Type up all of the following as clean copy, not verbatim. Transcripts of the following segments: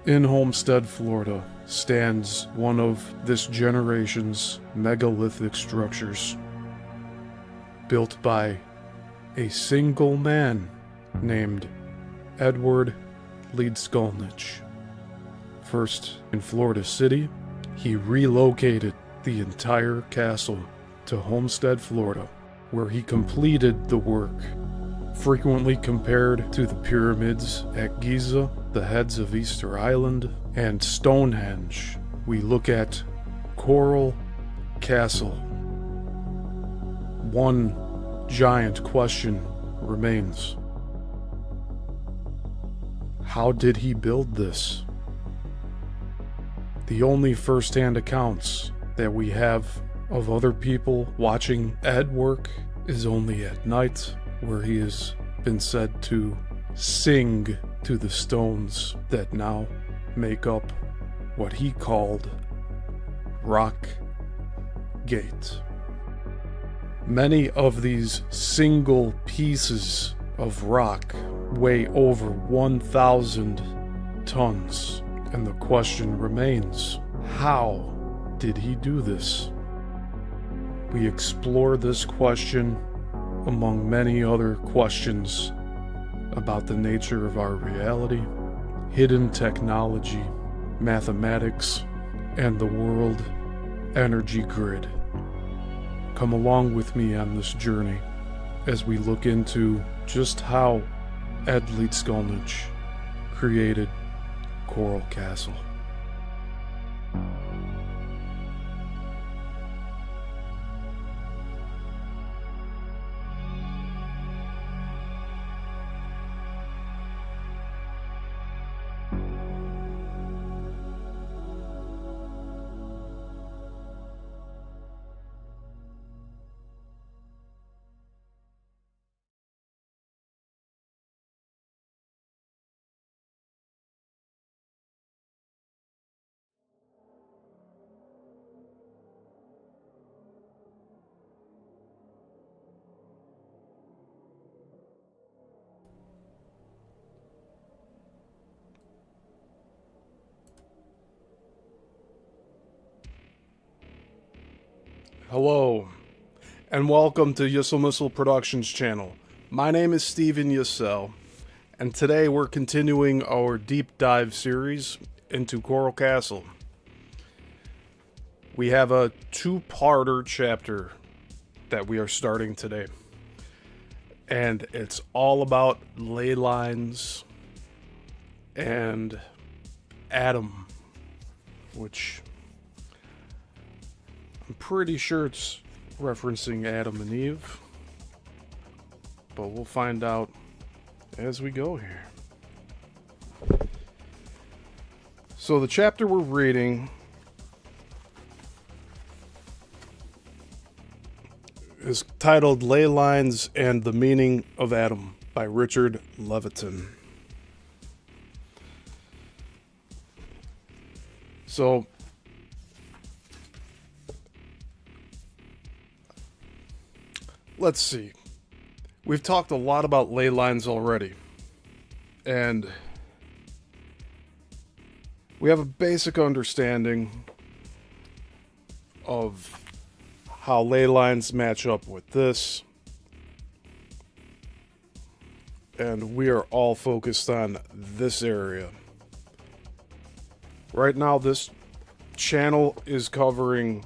In Homestead, Florida, stands one of this generation's megalithic structures, built by a single man named Edward Leedskalnin. First in Florida City, he relocated the entire castle to Homestead, Florida, where he completed the work. Frequently compared to the pyramids at Giza, the heads of Easter Island, and Stonehenge, we look at Coral Castle. One giant question remains. How did he build this? The only first-hand accounts that we have of other people watching Ed work is only at night, where he has been said to sing to the stones that now make up what he called Rock Gate. Many of these single pieces of rock weigh over 1,000 tons, and the question remains, how did he do this? We explore this question among many other questions about the nature of our reality, hidden technology, mathematics, and the world energy grid. Come along with me on this journey as we look into just how Ed Leedskalnin created Coral Castle. Hello, and welcome to Yissel Missile Productions channel. My name is Steven Yissel, and today we're continuing our deep dive series into Coral Castle. We have a two-parter chapter that we are starting today, and it's all about ley lines and Adam, which I'm pretty sure it's referencing Adam and Eve, but we'll find out as we go here. So the chapter we're reading is titled Ley Lines and the Meaning of Adam by Richard Leviton. So let's see. We've talked a lot about ley lines already, and we have a basic understanding of how ley lines match up with this, and we are all focused on this area. Right now, this channel is covering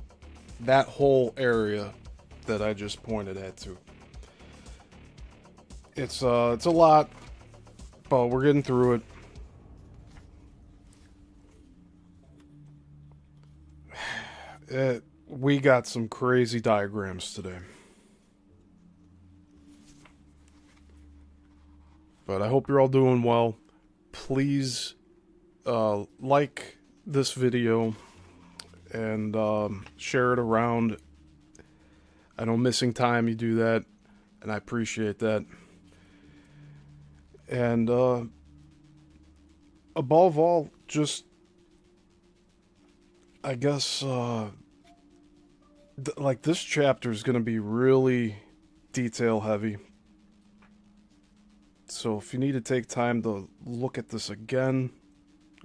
that whole area that I just pointed at to. It's a lot, but we're getting through it. We got some crazy diagrams today, but I hope you're all doing well. Please like this video and share it around. I know missing time, you do that, and I appreciate that. And above all, just, I guess, like, this chapter is going to be really detail heavy. So if you need to take time to look at this again,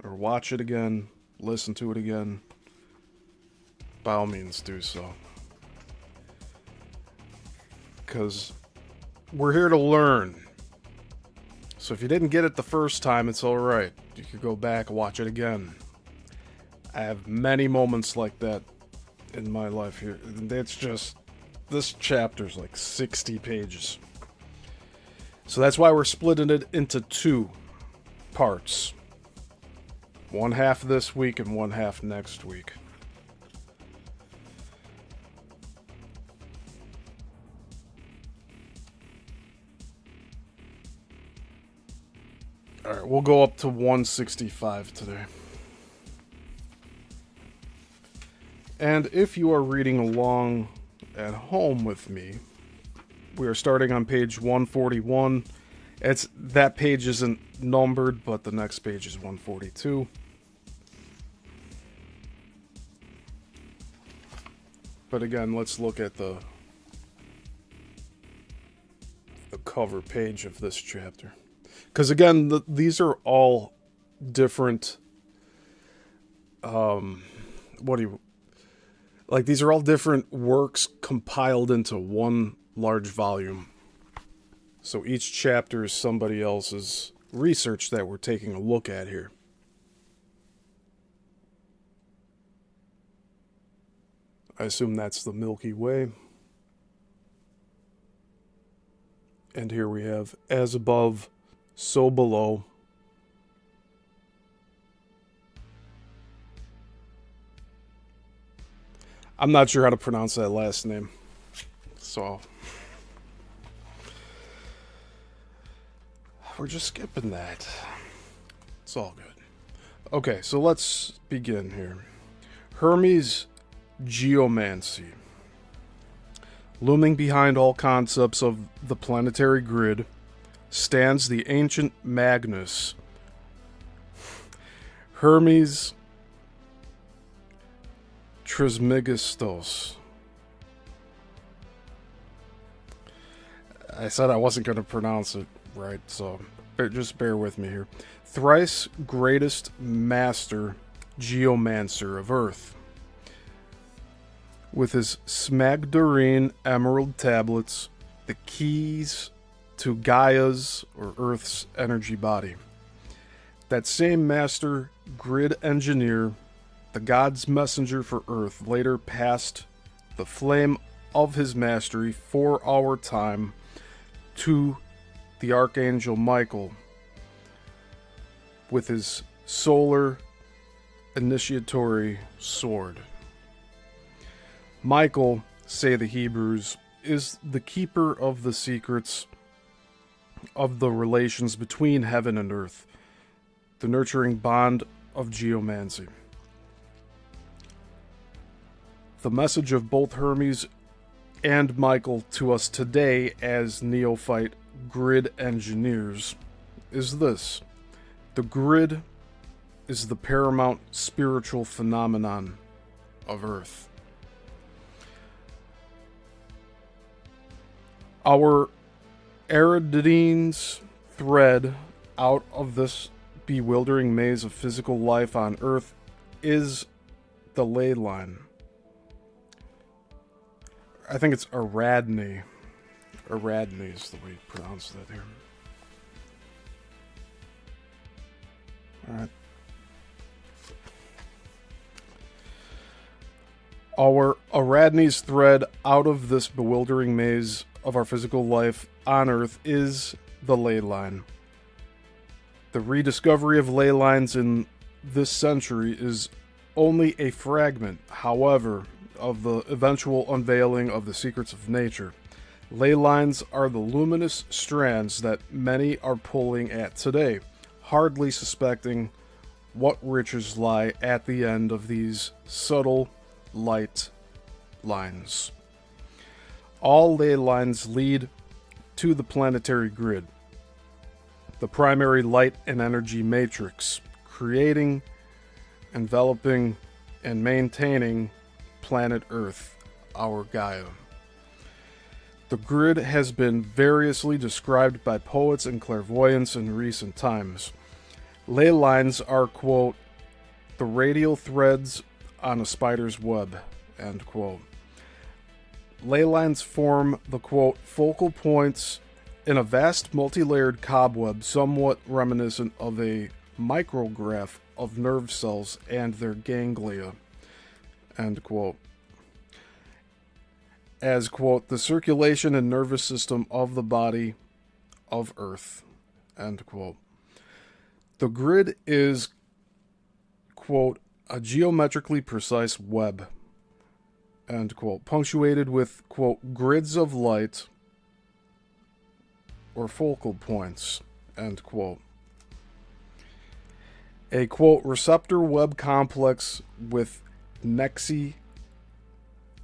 or watch it again, listen to it again, by all means do so. Because we're here to learn. So if you didn't get it the first time, it's alright. You could go back and watch it again. I have many moments like that in my life here. It's just, this chapter's like 60 pages. So that's why we're splitting it into 2 parts. One half this week and one half next week. Alright, we'll go up to 165 today. And if you are reading along at home with me, we are starting on page 141. That page isn't numbered, but the next page is 142. But again, let's look at the cover page of this chapter. Because again, these are all different, these are all different works compiled into one large volume. So each chapter is somebody else's research that we're taking a look at here. I assume that's the Milky Way. And here we have as above, so below. I'm not sure how to pronounce that last name. So we're just skipping that. It's all good. Okay, so let's begin here. Hermes geomancy. Looming behind all concepts of the planetary grid stands the ancient Magnus, Hermes Trismegistos. I said I wasn't going to pronounce it right, so just bear with me here. Thrice greatest master geomancer of Earth. With his Smagdurine emerald tablets, the keys to Gaia's, or Earth's, energy body. That same master grid engineer, the god's messenger for Earth, later passed the flame of his mastery for our time to the Archangel Michael with his solar initiatory sword. Michael, say the Hebrews, is the keeper of the secrets of the relations between heaven and earth, the nurturing bond of geomancy. The message of both Hermes and Michael to us today as neophyte grid engineers is this: the grid is the paramount spiritual phenomenon of Earth. Our Ariadne's thread out of this bewildering maze of physical life on Earth is the ley line. I think it's Ariadne. Ariadne is the way you pronounce that here. Alright. Our Ariadne's thread out of this bewildering maze of our physical life on Earth is the ley line. The rediscovery of ley lines in this century is only a fragment, however, of the eventual unveiling of the secrets of nature. Ley lines are the luminous strands that many are pulling at today, hardly suspecting what riches lie at the end of these subtle light lines. All ley lines lead to the planetary grid, the primary light and energy matrix, creating, enveloping, and maintaining planet Earth, our Gaia. The grid has been variously described by poets and clairvoyants in recent times. Ley lines are, quote, the radial threads on a spider's web, end quote. Ley lines form the, quote, focal points in a vast multi-layered cobweb somewhat reminiscent of a micrograph of nerve cells and their ganglia, end quote. As, quote, the circulation and nervous system of the body of Earth, end quote. The grid is, quote, a geometrically precise web, end quote, punctuated with, quote, grids of light or focal points, end quote. A, quote, receptor web complex with nexi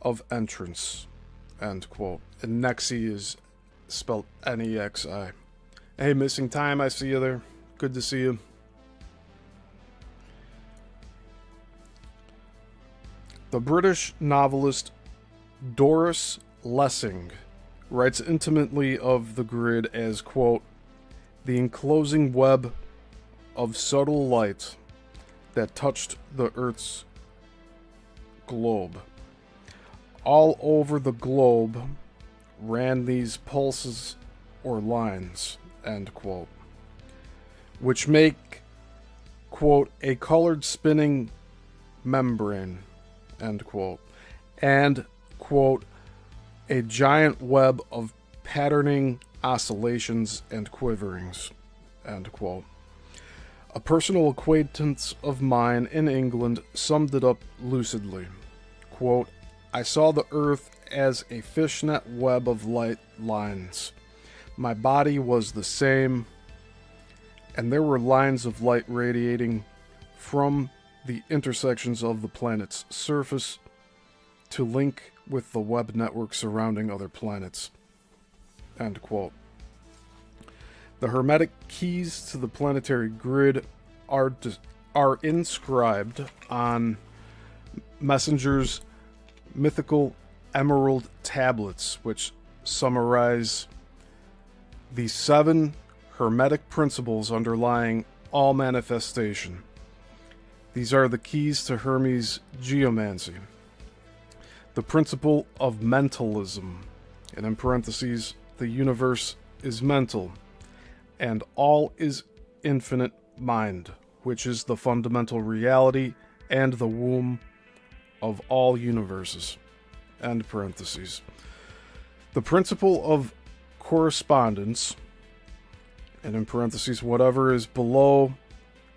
of entrance, end quote. And nexi is spelled N-E-X-I. Hey, Missing Time, I see you there. Good to see you. The British novelist Doris Lessing writes intimately of the grid as, quote, the enclosing web of subtle light that touched the Earth's globe. All over the globe ran these pulses or lines, end quote, which make, quote, a colored spinning membrane, end quote, and, quote, a giant web of patterning oscillations and quiverings, end quote. A personal acquaintance of mine in England summed it up lucidly. Quote, I saw the earth as a fishnet web of light lines. My body was the same, and there were lines of light radiating from the intersections of the planet's surface to link with the web network surrounding other planets. End quote. The hermetic keys to the planetary grid are inscribed on Messenger's mythical emerald tablets, which summarize the 7 hermetic principles underlying all manifestation. These are the keys to Hermes' geomancy. The principle of mentalism, and in parentheses, the universe is mental, and all is infinite mind, which is the fundamental reality and the womb of all universes, end parentheses. The principle of correspondence, and in parentheses, whatever is below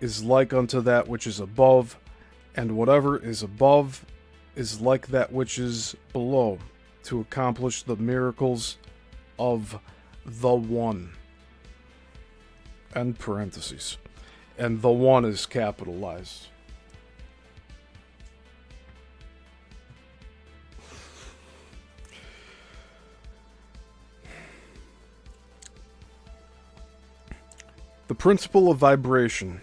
is like unto that which is above, and whatever is above is like that which is below, to accomplish the miracles of the One. End parentheses. And the One is capitalized. The principle of vibration,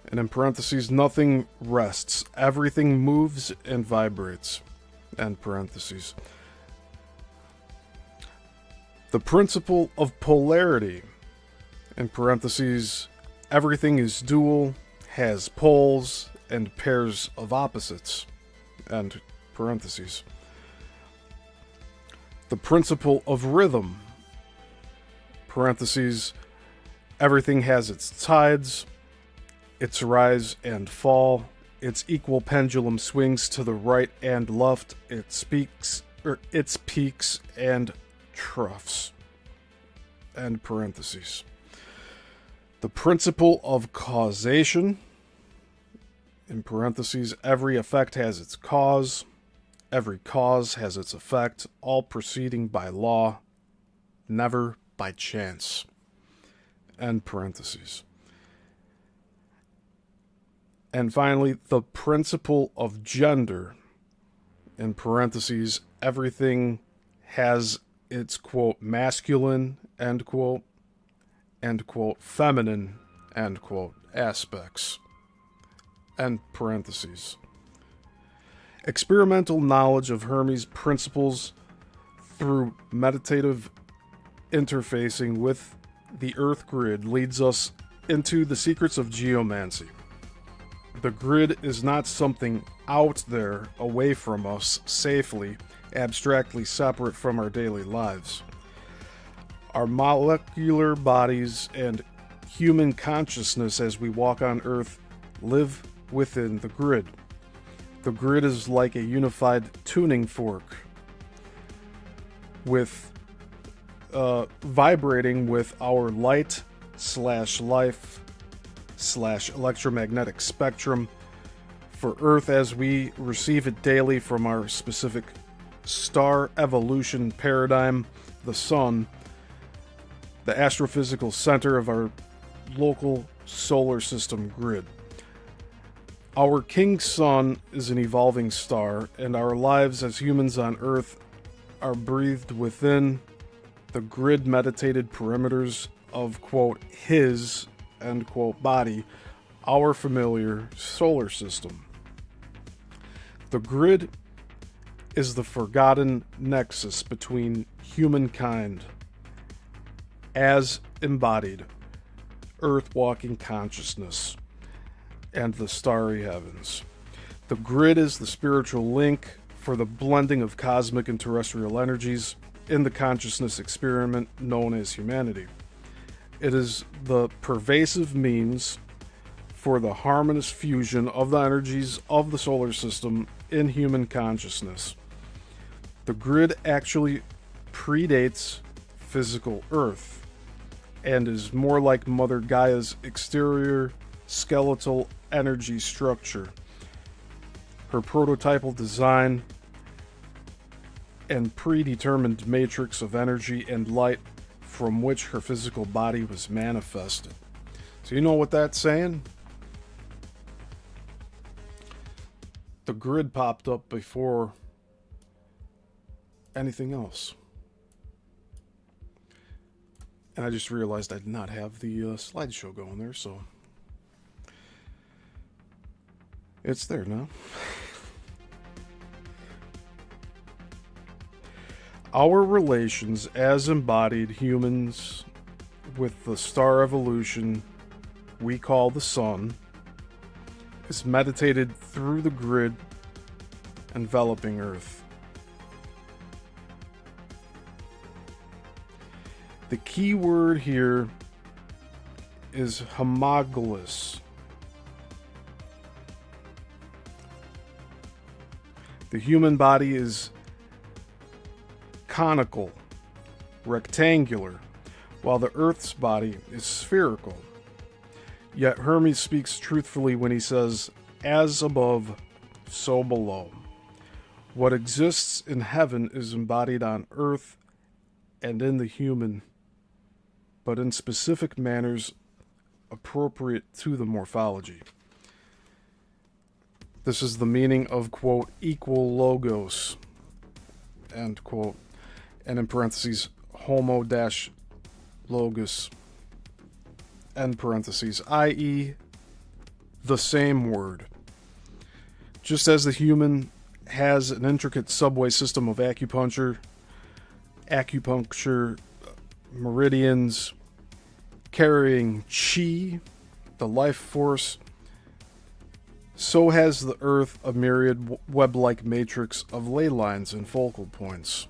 and in parentheses, nothing rests. Everything moves and vibrates. End parentheses. The principle of polarity, in parentheses, everything is dual, has poles, and pairs of opposites. End parentheses. The principle of rhythm, parentheses, everything has its tides, its rise and fall, its equal pendulum swings to the right and left, its peaks and troughs. End parentheses. The principle of causation, in parentheses, every effect has its cause, every cause has its effect, all proceeding by law, never by chance. End parentheses. And finally, the principle of gender, in parentheses, everything has its, quote, masculine, end quote, feminine, end quote, aspects, end parentheses. Experimental knowledge of Hermes' principles through meditative interfacing with the Earth grid leads us into the secrets of geomancy. The grid is not something out there, away from us, safely, abstractly separate from our daily lives. Our molecular bodies and human consciousness as we walk on Earth live within the grid. The grid is like a unified tuning fork with vibrating with our light/life/electromagnetic spectrum for Earth as we receive it daily from our specific star evolution paradigm, the Sun, the astrophysical center of our local solar system grid. Our King Sun is an evolving star, and our lives as humans on Earth are breathed within the grid meditated perimeters of, quote, his, end quote, body, our familiar solar system. The grid is the forgotten nexus between humankind as embodied earth-walking consciousness and the starry heavens. The grid is the spiritual link for the blending of cosmic and terrestrial energies in the consciousness experiment known as humanity. It is the pervasive means for the harmonious fusion of the energies of the solar system in human consciousness. The grid actually predates physical Earth and is more like Mother Gaia's exterior skeletal energy structure. Her prototypal design and predetermined matrix of energy and light from which her physical body was manifested. So you know what that's saying? The grid popped up before anything else. And I just realized I did not have the slideshow going there, so it's there now. Our relations as embodied humans with the star evolution we call the Sun is meditated through the grid enveloping Earth. The key word here is homologous. The human body is conical, rectangular, while the Earth's body is spherical. Yet Hermes speaks truthfully when he says, as above, so below. What exists in heaven is embodied on Earth and in the human, but in specific manners appropriate to the morphology. This is the meaning of, quote, equal logos, end quote, and in parentheses, homo-logos, end parentheses, i.e., the same word. Just as the human has an intricate subway system of acupuncture meridians carrying chi, the life force, so has the Earth a myriad web-like matrix of ley lines and focal points.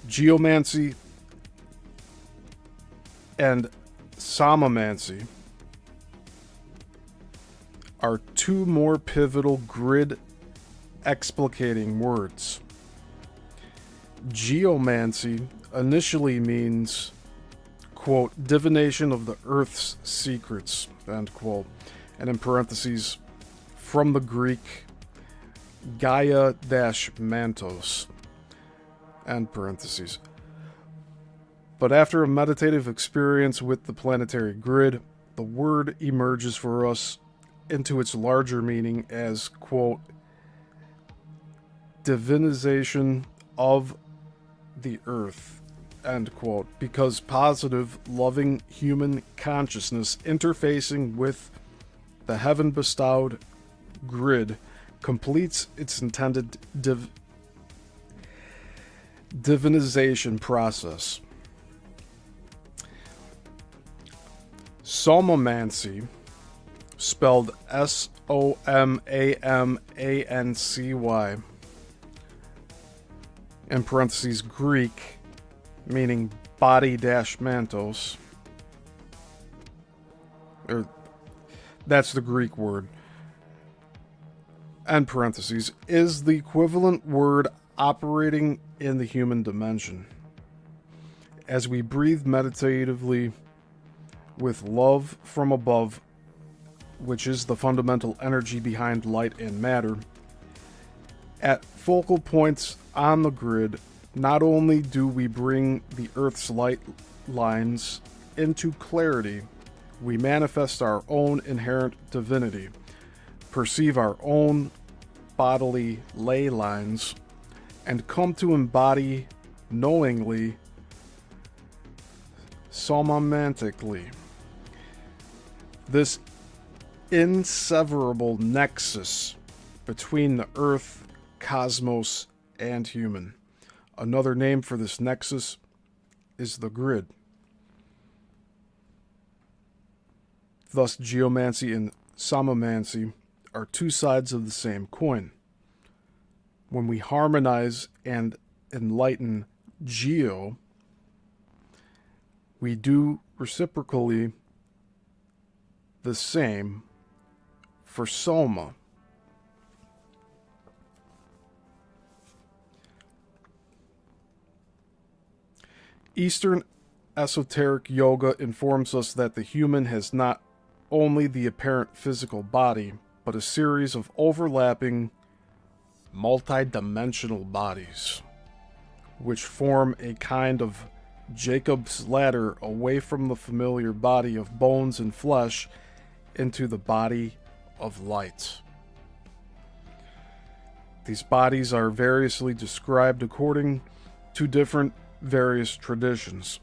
Geomancy and somomancy are two more pivotal grid explicating words. Geomancy initially means, quote, divination of the Earth's secrets, end quote, and in parentheses, from the Greek, Gaia-mantos, end parentheses. But after a meditative experience with the planetary grid, the word emerges for us into its larger meaning as, quote, divinization of the Earth, end quote, because positive, loving human consciousness interfacing with the heaven-bestowed grid completes its intended divinization process. Somamancy, spelled Somamancy, in parentheses Greek, meaning body-mantos, or that's the Greek word, end parentheses, is the equivalent word operating in the human dimension. As we breathe meditatively with love from above, which is the fundamental energy behind light and matter, at focal points on the grid, not only do we bring the Earth's light lines into clarity, we manifest our own inherent divinity, perceive our own bodily ley lines, and come to embody knowingly, somamantically, this inseverable nexus between the earth, cosmos, and human. Another name for this nexus is the grid. Thus, geomancy and somamancy are two sides of the same coin. When we harmonize and enlighten geo, we do reciprocally the same for soma. Eastern esoteric yoga informs us that the human has not only the apparent physical body, but a series of overlapping, multi-dimensional bodies, which form a kind of Jacob's ladder away from the familiar body of bones and flesh into the body of light. These bodies are variously described according to different various traditions,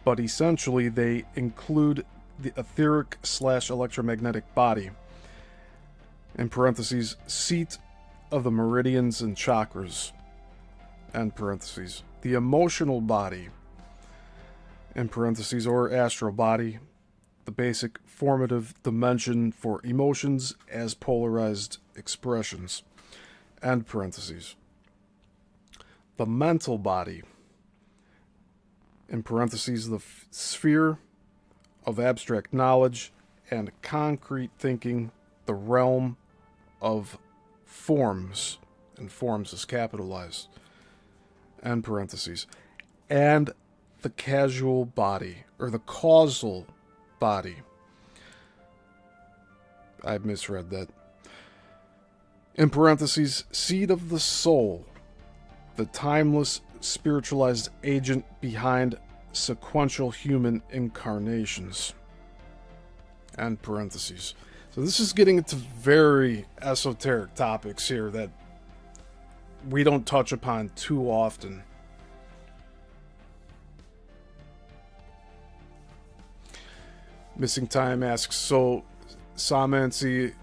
but essentially they include the etheric/electromagnetic body, in parentheses, seat of the meridians and chakras, end parentheses, the emotional body, in parentheses, or astral body, the basic formative dimension for emotions as polarized expressions, end parentheses, the mental body, in parentheses, the sphere of abstract knowledge and concrete thinking, the realm of forms, and forms is capitalized, end parentheses, and the causal body, or the causal body. I misread that. In parentheses, seed of the soul, the timeless spiritualized agent behind sequential human incarnations, end parentheses. So this is getting into very esoteric topics here that we don't touch upon too often. Missing Time asks, so somamancy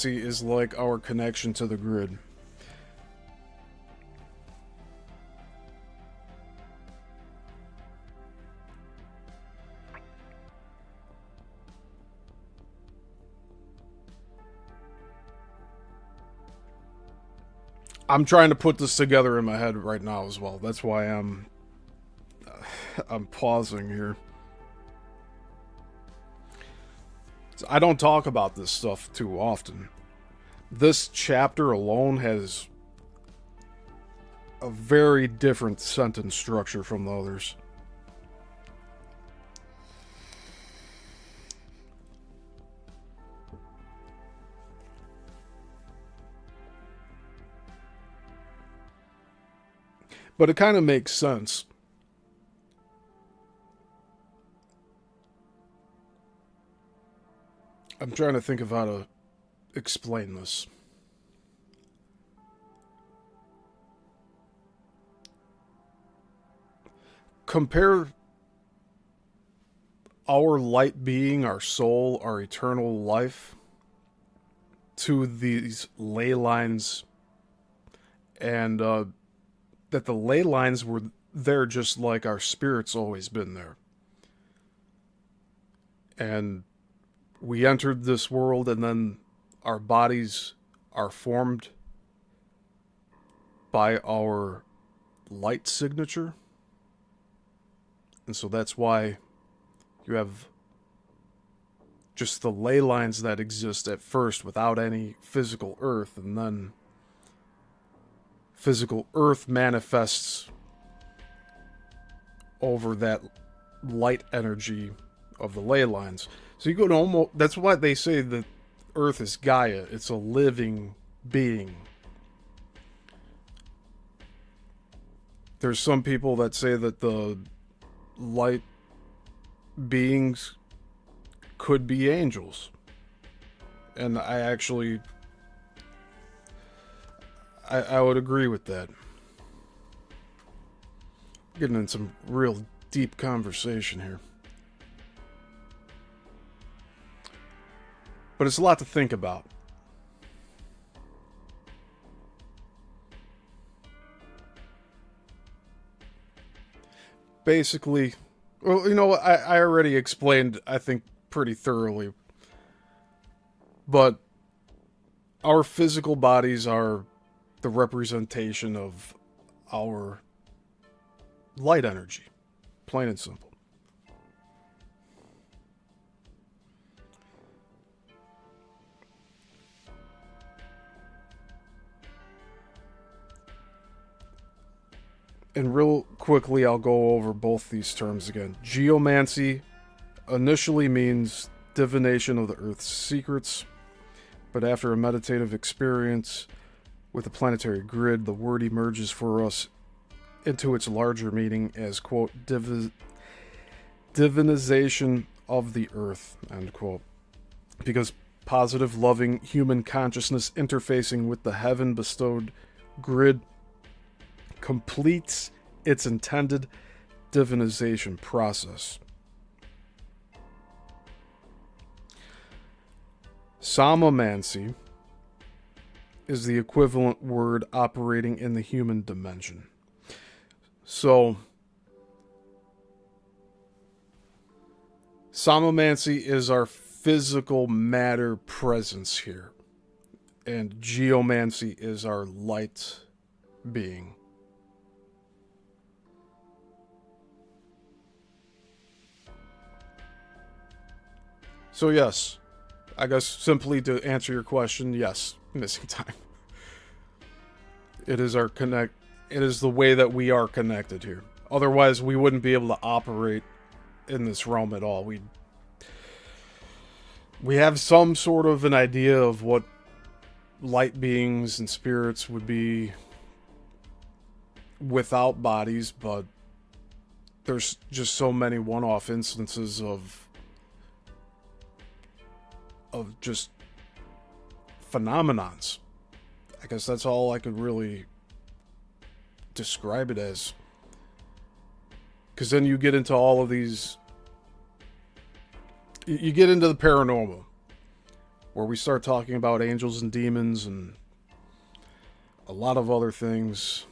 is like our connection to the grid. I'm trying to put this together in my head right now as well. That's why I'm pausing here. I don't talk about this stuff too often. This chapter alone has a very different sentence structure from the others. But it kind of makes sense. I'm trying to think of how to explain this. Compare our light being, our soul, our eternal life to these ley lines and that the ley lines were there just like our spirit's always been there. And we entered this world, and then our bodies are formed by our light signature. And so that's why you have just the ley lines that exist at first without any physical earth, and then physical earth manifests over that light energy of the ley lines. So you go to almost, that's why they say that Earth is Gaia. It's a living being. There's some people that say that the light beings could be angels. And I actually, I would agree with that. Getting in some real deep conversation here. But it's a lot to think about. Basically, well, you know what? I already explained, I think, pretty thoroughly. But our physical bodies are the representation of our light energy. Plain and simple. And real quickly, I'll go over both these terms again. Geomancy initially means divination of the Earth's secrets, but after a meditative experience with the planetary grid, the word emerges for us into its larger meaning as, quote, divinization of the Earth, end quote. Because positive, loving human consciousness interfacing with the heaven-bestowed grid completes its intended divinization process. Somomancy is the equivalent word operating in the human dimension. So, Somomancy is our physical matter presence here, and Geomancy is our light being. So yes, I guess simply to answer your question, yes, missing time. It is our connect. It is the way that we are connected here. Otherwise, we wouldn't be able to operate in this realm at all. We have some sort of an idea of what light beings and spirits would be without bodies, but there's just so many one-off instances of just phenomenons. I guess that's all I could really describe it as. Because then you get into all of these... You get into the paranormal, where we start talking about angels and demons and a lot of other things.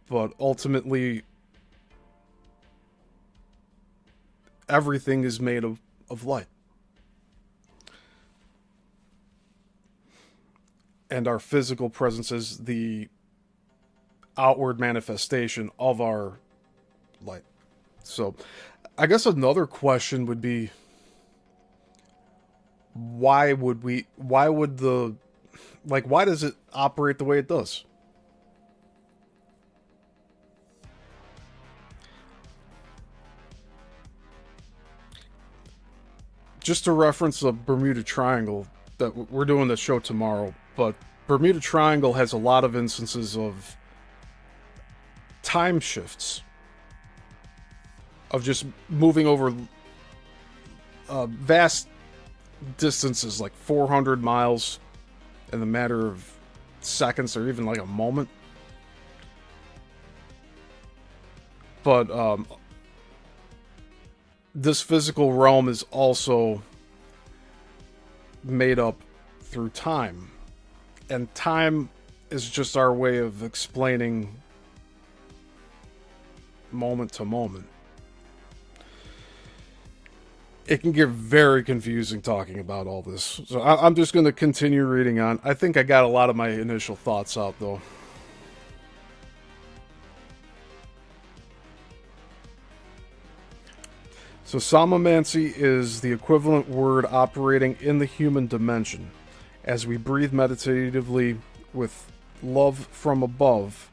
But ultimately, everything is made of light. And our physical presence is the outward manifestation of our light. So, I guess another question would be, why does it operate the way it does? Just to reference the Bermuda Triangle, that we're doing this show tomorrow, but Bermuda Triangle has a lot of instances of time shifts, of just moving over vast distances, like 400 miles in the matter of seconds or even like a moment. But this physical realm is also made up through time. And time is just our way of explaining moment to moment. It can get very confusing talking about all this. So I'm just going to continue reading on. I think I got a lot of my initial thoughts out, though. So Somomancy is the equivalent word operating in the human dimension. As we breathe meditatively with love from above,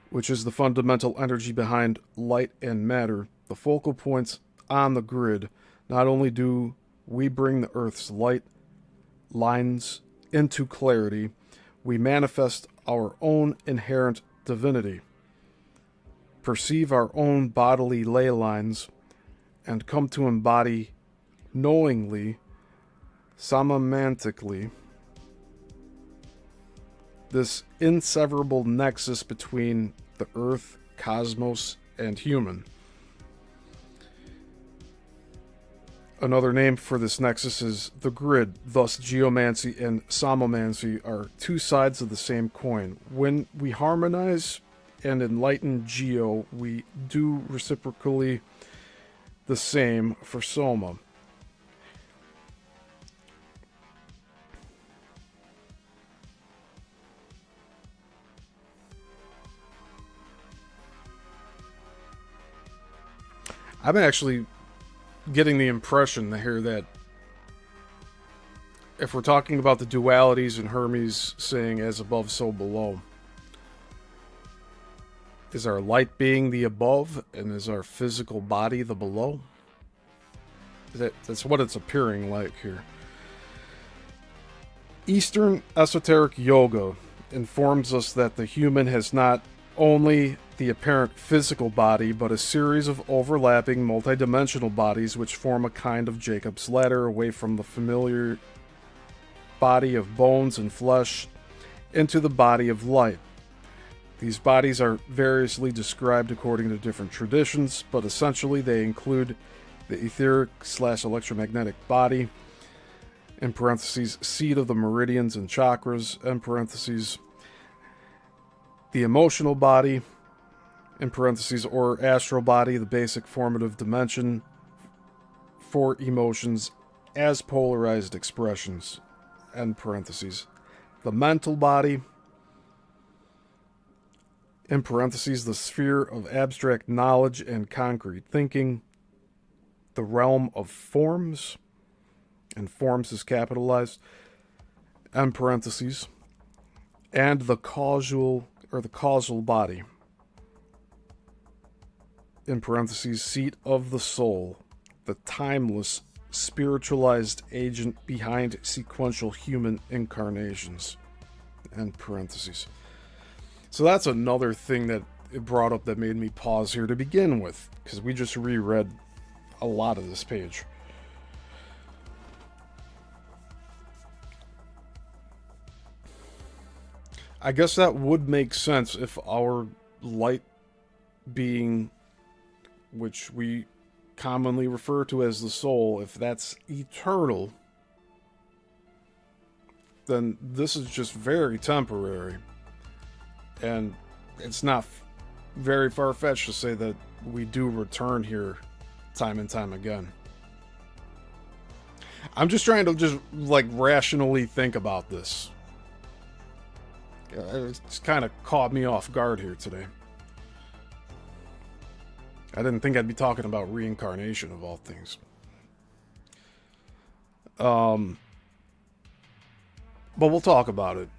which is the fundamental energy behind light and matter, the focal points on the grid, not only do we bring the Earth's light lines into clarity, we manifest our own inherent divinity, perceive our own bodily ley lines, and come to embody knowingly, somamantically, this inseverable nexus between the Earth, cosmos, and human. Another name for this nexus is the grid. Thus, geomancy and somomancy are two sides of the same coin. When we harmonize and enlighten geo, we do reciprocally the same for soma. I'm actually getting the impression here that if we're talking about the dualities and Hermes saying as above, so below, is our light being the above and is our physical body the below? That's what it's appearing like here. Eastern esoteric yoga informs us that the human has not only the apparent physical body, but a series of overlapping multidimensional bodies which form a kind of Jacob's ladder away from the familiar body of bones and flesh into the body of light. These bodies are variously described according to different traditions, but essentially they include the etheric/electromagnetic body, in parentheses, seat of the meridians and chakras, in parentheses, the emotional body, in parentheses, or astral body, the basic formative dimension for emotions as polarized expressions, end parentheses, the mental body, in parentheses, the sphere of abstract knowledge and concrete thinking, the realm of forms, and forms is capitalized, end parentheses, and the causal body, in parentheses, seat of the soul, the timeless, spiritualized agent behind sequential human incarnations, end parentheses. So that's another thing that it brought up that made me pause here to begin with, because we just reread a lot of this page. I guess that would make sense if our light being, which we commonly refer to as the soul, if that's eternal, then this is just very temporary. And it's not very far-fetched to say that we do return here time and time again. I'm just trying to rationally think about this. It's kind of caught me off guard here today. I didn't think I'd be talking about reincarnation of all things. But we'll talk about it.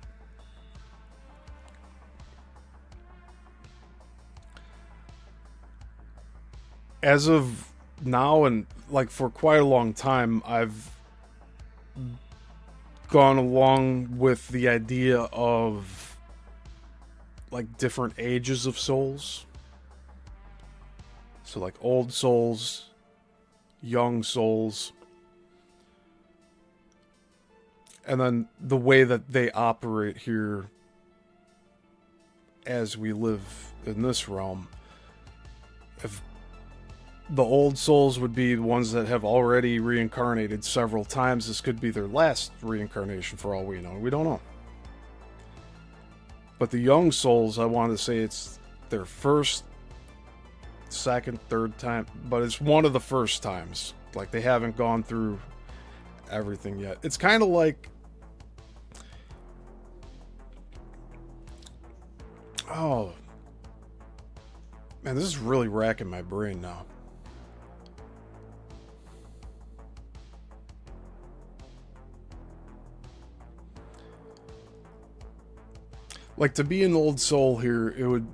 As of now, and for quite a long time, I've gone along with the idea of different ages of souls. So old souls, young souls, and then the way that they operate here as we live in this realm. If the old souls would be the ones that have already reincarnated several times, this could be their last reincarnation for all we know. We don't know. But the young souls, I want to say it's their first, second, third time, but it's one of the first times. Like, they haven't gone through everything yet. It's kind of like, oh man, this is really racking my brain now. Like, to be an old soul here, it would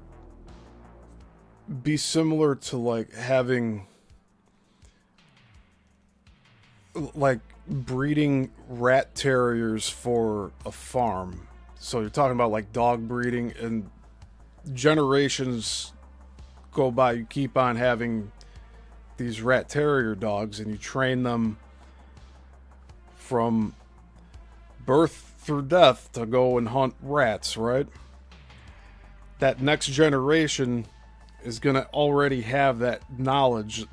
be similar to like having, like, breeding rat terriers for a farm. So you're talking about like dog breeding, and generations go by, you keep on having these rat terrier dogs, and you train them from birth through death to go and hunt rats, right? That next generation is going to already have that knowledge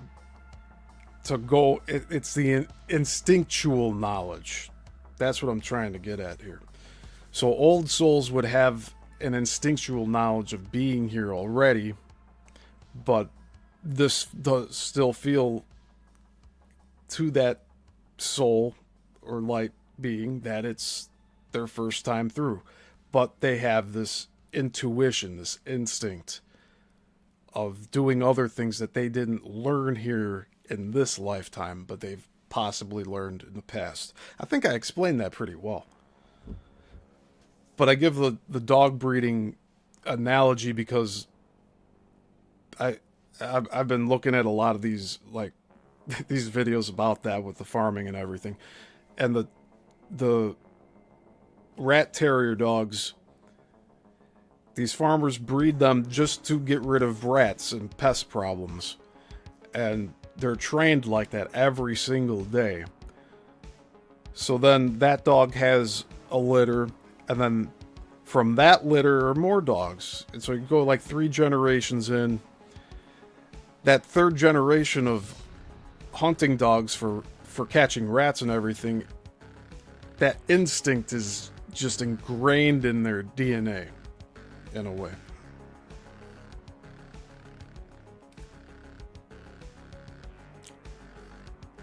to go. It's the instinctual knowledge. That's what I'm trying to get at here. So old souls would have an instinctual knowledge of being here already, but this does still feel to that soul or light being that it's their first time through. But they have this intuition, this instinct of doing other things that they didn't learn here in this lifetime, but they've possibly learned in the past. I think I explained that pretty well. But I give the dog breeding analogy because I've been looking at a lot of these, like, these videos about that with the farming and everything. And the rat terrier dogs, these farmers breed them just to get rid of rats and pest problems. And they're trained like that every single day. So then that dog has a litter, and then from that litter are more dogs. And so you go like 3 generations in. That third generation of hunting dogs for catching rats and everything, that instinct is just ingrained in their DNA in a way.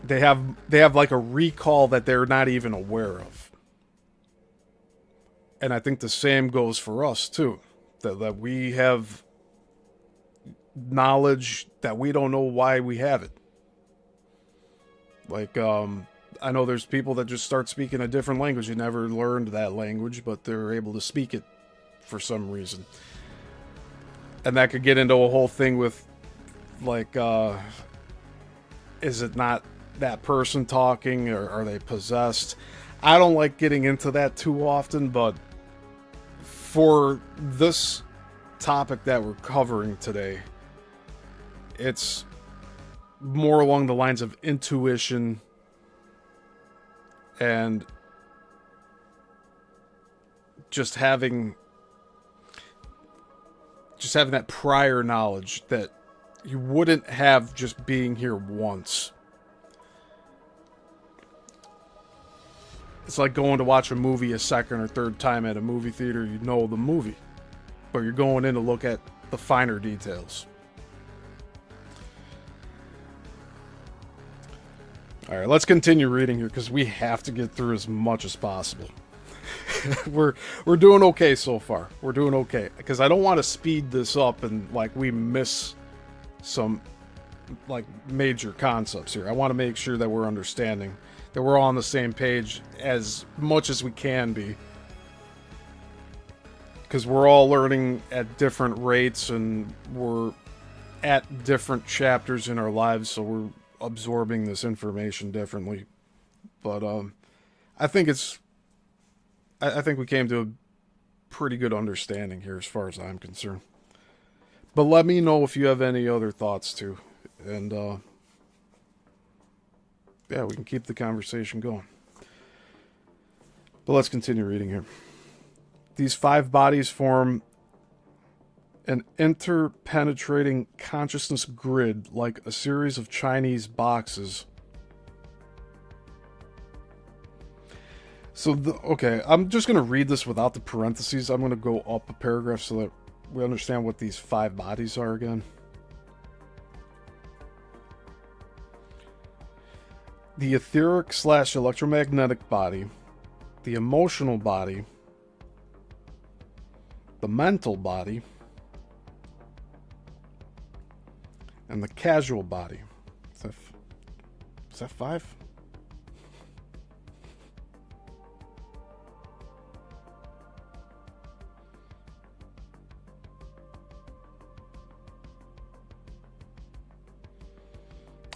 They have like a recall that they're not even aware of. And I think the same goes for us too. That we have knowledge that we don't know why we have it. Like, I know there's people that just start speaking a different language. You never learned that language, but they're able to speak it for some reason. And that could get into a whole thing with, like, is it not that person talking, or are they possessed? I don't like getting into that too often, but for this topic that we're covering today, it's more along the lines of intuition and just having that prior knowledge that you wouldn't have just being here once. It's like going to watch a movie a second or third time at a movie theater. You know the movie, but you're going in to look at the finer details. All right, let's continue reading here because we have to get through as much as possible. We're doing okay so far. We're doing okay because I don't want to speed this up and like we miss some like major concepts here. I want to make sure that we're understanding, that we're all on the same page as much as we can be, because we're all learning at different rates and we're at different chapters in our lives, so we're absorbing this information differently. But I think we came to a pretty good understanding here as far as I'm concerned. But let me know if you have any other thoughts too, and yeah, we can keep the conversation going. But let's continue reading here. These 5 bodies form an interpenetrating consciousness grid like a series of Chinese boxes. So, okay, I'm just going to read this without the parentheses. I'm going to go up a paragraph so that we understand what these 5 bodies are again. The etheric / electromagnetic body, the emotional body, the mental body, and the casual body. Is that 5?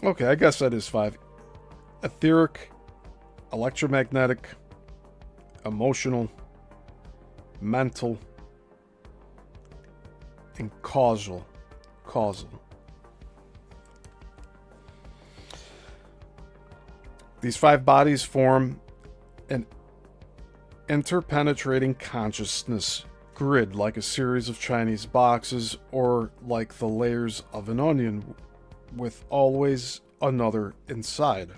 Okay, I guess that is 5. Etheric, electromagnetic, emotional, mental, and causal. These 5 bodies form an interpenetrating consciousness grid, like a series of Chinese boxes or like the layers of an onion, with always another inside.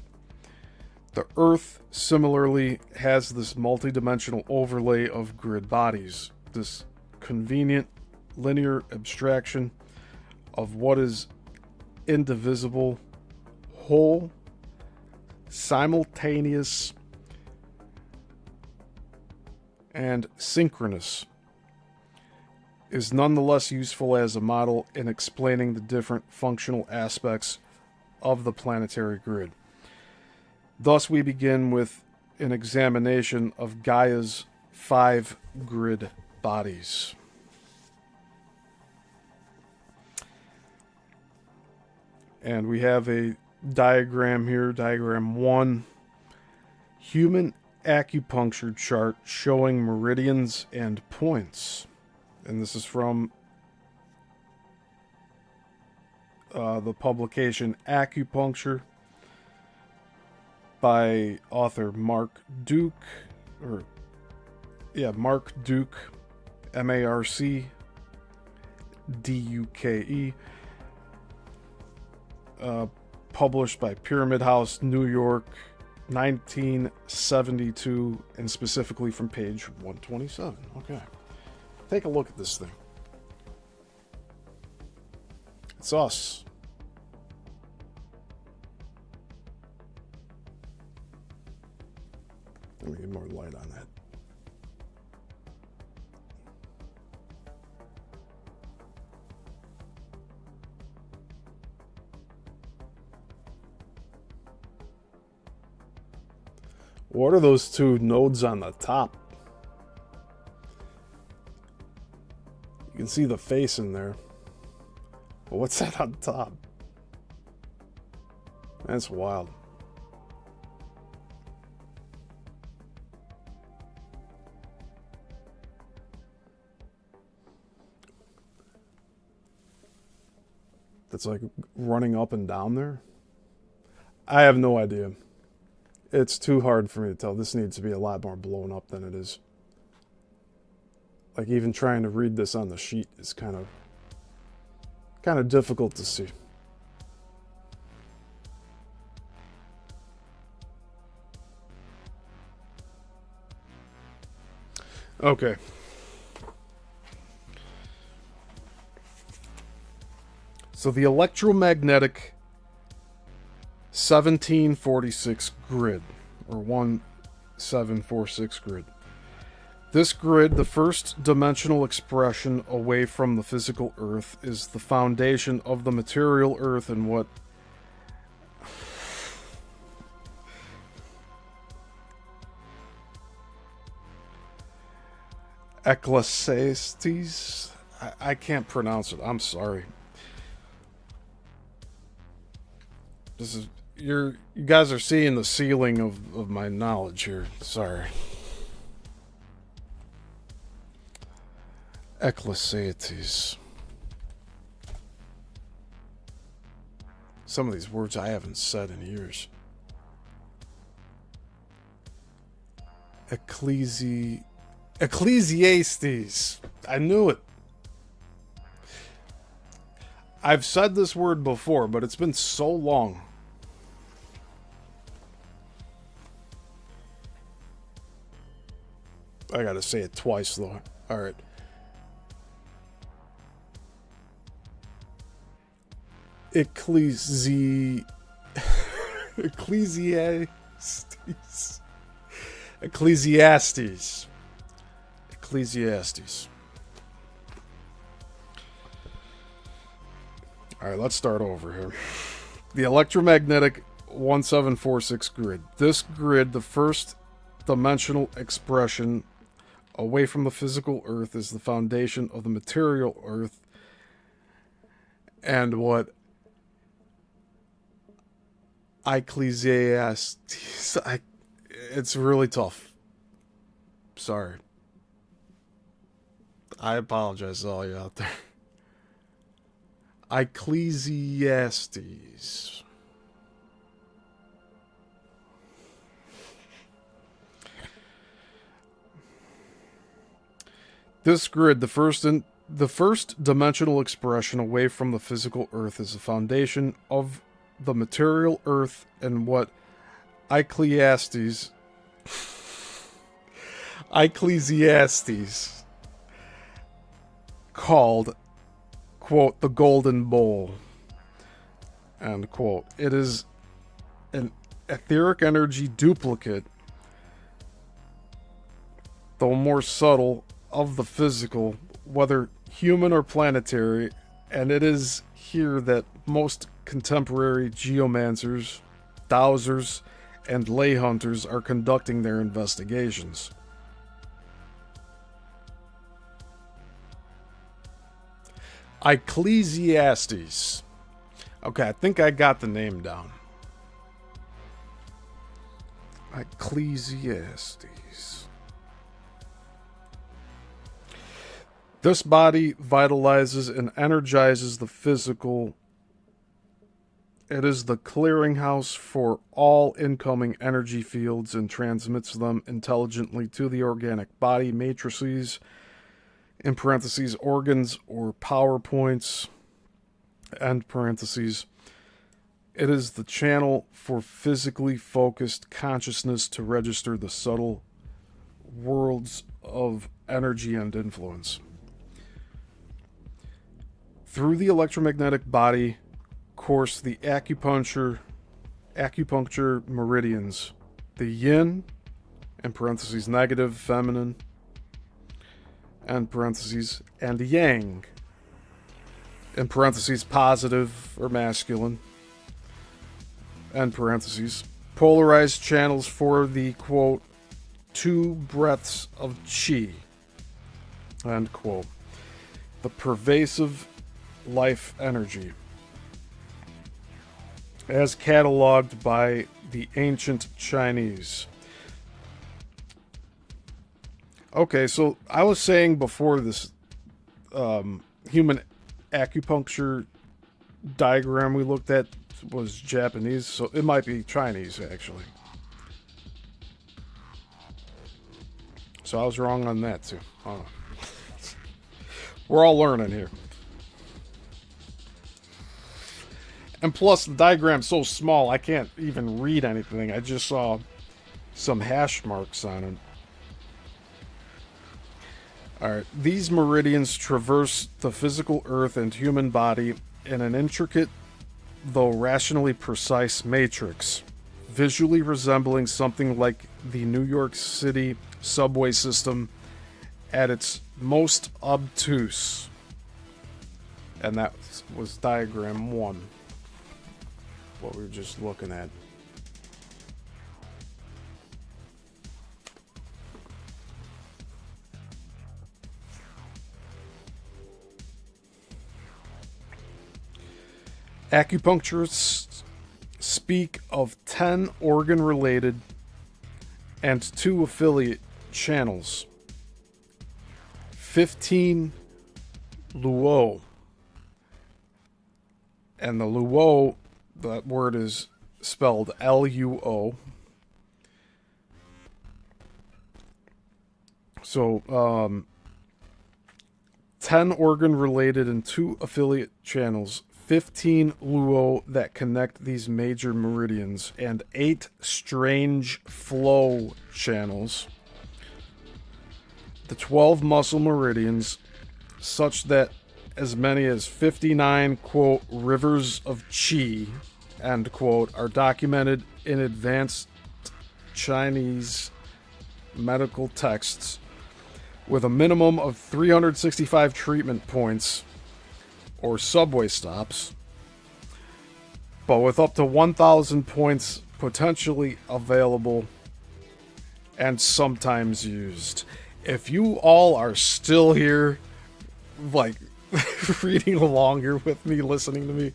The Earth similarly has this multidimensional overlay of grid bodies, this convenient linear abstraction of what is indivisible, whole, simultaneous, and synchronous, is nonetheless useful as a model in explaining the different functional aspects of the planetary grid. Thus, we begin with an examination of Gaia's 5 grid bodies. And we have a diagram here, diagram 1, human acupuncture chart showing meridians and points. And this is from the publication Acupuncture by author Mark Duke, Mark Duke, MarcDuke, published by Pyramid House, New York, 1972, and specifically from page 127. Okay. Take a look at this thing. It's us. Let me get more light on that. What are those 2 nodes on the top? You can see the face in there. But what's that on top? That's wild. That's like running up and down there? I have no idea. It's too hard for me to tell. This needs to be a lot more blown up than it is. Like, even trying to read this on the sheet is kind of difficult to see. Okay. So the electromagnetic 1746 grid, or 1746 grid. This grid, the first dimensional expression away from the physical Earth, is the foundation of the material Earth and what Ecclesiastes? I can't pronounce it. I'm sorry. This is you guys are seeing the ceiling of my knowledge here. Sorry. Ecclesiastes. Some of these words I haven't said in years. Ecclesiastes. I knew it. I've said this word before, but it's been so long. I gotta say it twice, though. All right. Ecclesiastes. Ecclesiastes. All right, let's start over here. The electromagnetic 1746 grid. This grid, the first dimensional expression away from the physical Earth, is the foundation of the material Earth, and what Ecclesiastes... it's really tough. Sorry. I apologize to all you out there. Ecclesiastes. This grid, the first dimensional expression away from the physical Earth, is the foundation of the material Earth, and what Ecclesiastes called, quote, the golden bowl, end quote. It is an etheric energy duplicate, though more subtle, of the physical, whether human or planetary, and it is here that most contemporary geomancers, dowsers, and lay hunters are conducting their investigations. Ecclesiastes. Okay, I think I got the name down. Ecclesiastes. This body vitalizes and energizes the physical. It is the clearinghouse for all incoming energy fields and transmits them intelligently to the organic body matrices, in parentheses, organs or power points, end parentheses. It is the channel for physically focused consciousness to register the subtle worlds of energy and influence. Through the electromagnetic body course the acupuncture meridians, the yin, in parentheses, negative, feminine, end parentheses, and yang, in parentheses, positive or masculine, end parentheses, polarized channels for the, quote, two breaths of chi, end quote, the pervasive life energy, as cataloged by the ancient Chinese. Okay, so I was saying before this human acupuncture diagram we looked at was Japanese, so it might be Chinese, actually. So I was wrong on that, too. We're all learning here. And plus, the diagram's so small, I can't even read anything. I just saw some hash marks on it. Alright, these meridians traverse the physical earth and human body in an intricate, though rationally precise matrix, visually resembling something like the New York City subway system at its most obtuse. And that was diagram 1. What we were just looking at. Acupuncturists speak of 10 organ-related and 2 affiliate channels, 15 luo, and the luo, that word is spelled L-U-O. So, 10 organ-related and 2 affiliate channels, 15 luo that connect these major meridians, and 8 strange flow channels. the 12 muscle meridians, such that as many as 59, quote, rivers of chi, end quote, are documented in advanced Chinese medical texts, with a minimum of 365 treatment points or subway stops, but with up to 1,000 points potentially available and sometimes used. If you all are still here, like, reading along here with me, listening to me,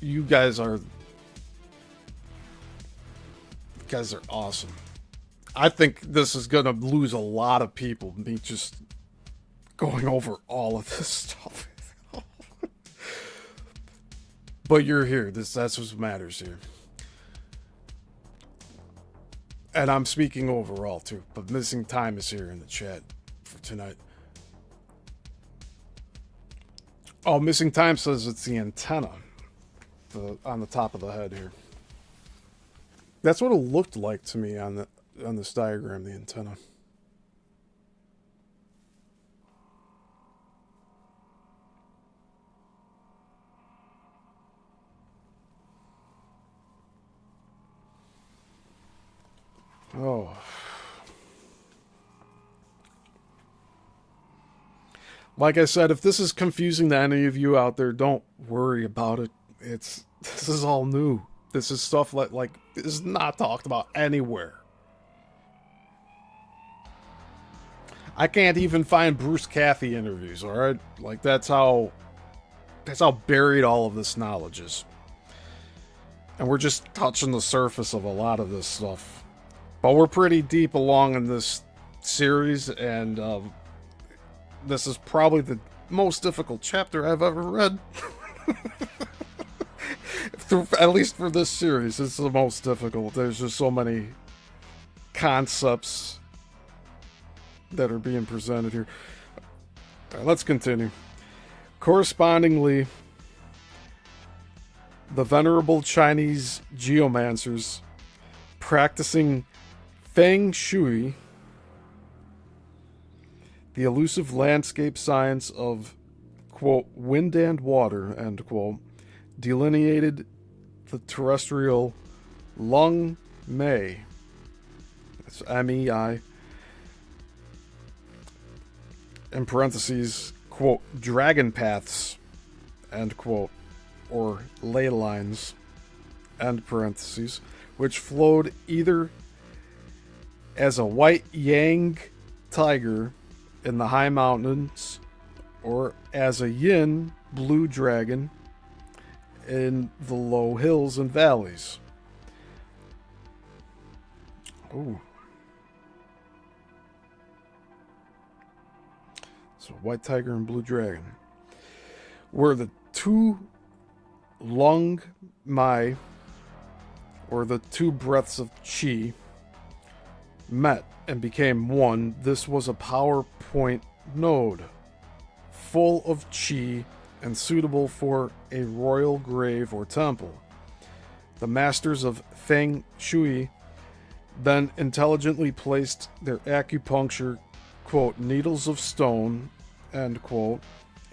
you guys are awesome. I think this is gonna lose a lot of people, me just going over all of this stuff. But you're here. That's what matters here. And I'm speaking overall too, but Missing Time is here in the chat for tonight. Oh, Missing Time says it's the antenna on the top of the head here. That's what it looked like to me on this diagram, the antenna. Oh. Like I said, if this is confusing to any of you out there, don't worry about it. This is all new. This is stuff like this is not talked about anywhere. I can't even find Bruce Cathy interviews, alright? Like that's how buried all of this knowledge is. And we're just touching the surface of a lot of this stuff. But we're pretty deep along in this series, and this is probably the most difficult chapter I've ever read. At least for this series, it's the most difficult. There's just so many concepts that are being presented here. All right, let's continue. Correspondingly, the venerable Chinese geomancers practicing Feng Shui, the elusive landscape science of, quote, wind and water, end quote, delineated the terrestrial Lung Mei, that's M-E-I, in parentheses, quote, dragon paths, end quote, or ley lines, end parentheses, which flowed either as a white yang tiger in the high mountains or as a yin blue dragon in the low hills and valleys. Ooh. So white tiger and blue dragon were the two Lung Mai, or the two breaths of Qi, met and became one. This was a PowerPoint node, full of Qi and suitable for a royal grave or temple. The masters of Feng Shui then intelligently placed their acupuncture, quote, needles of stone, end quote,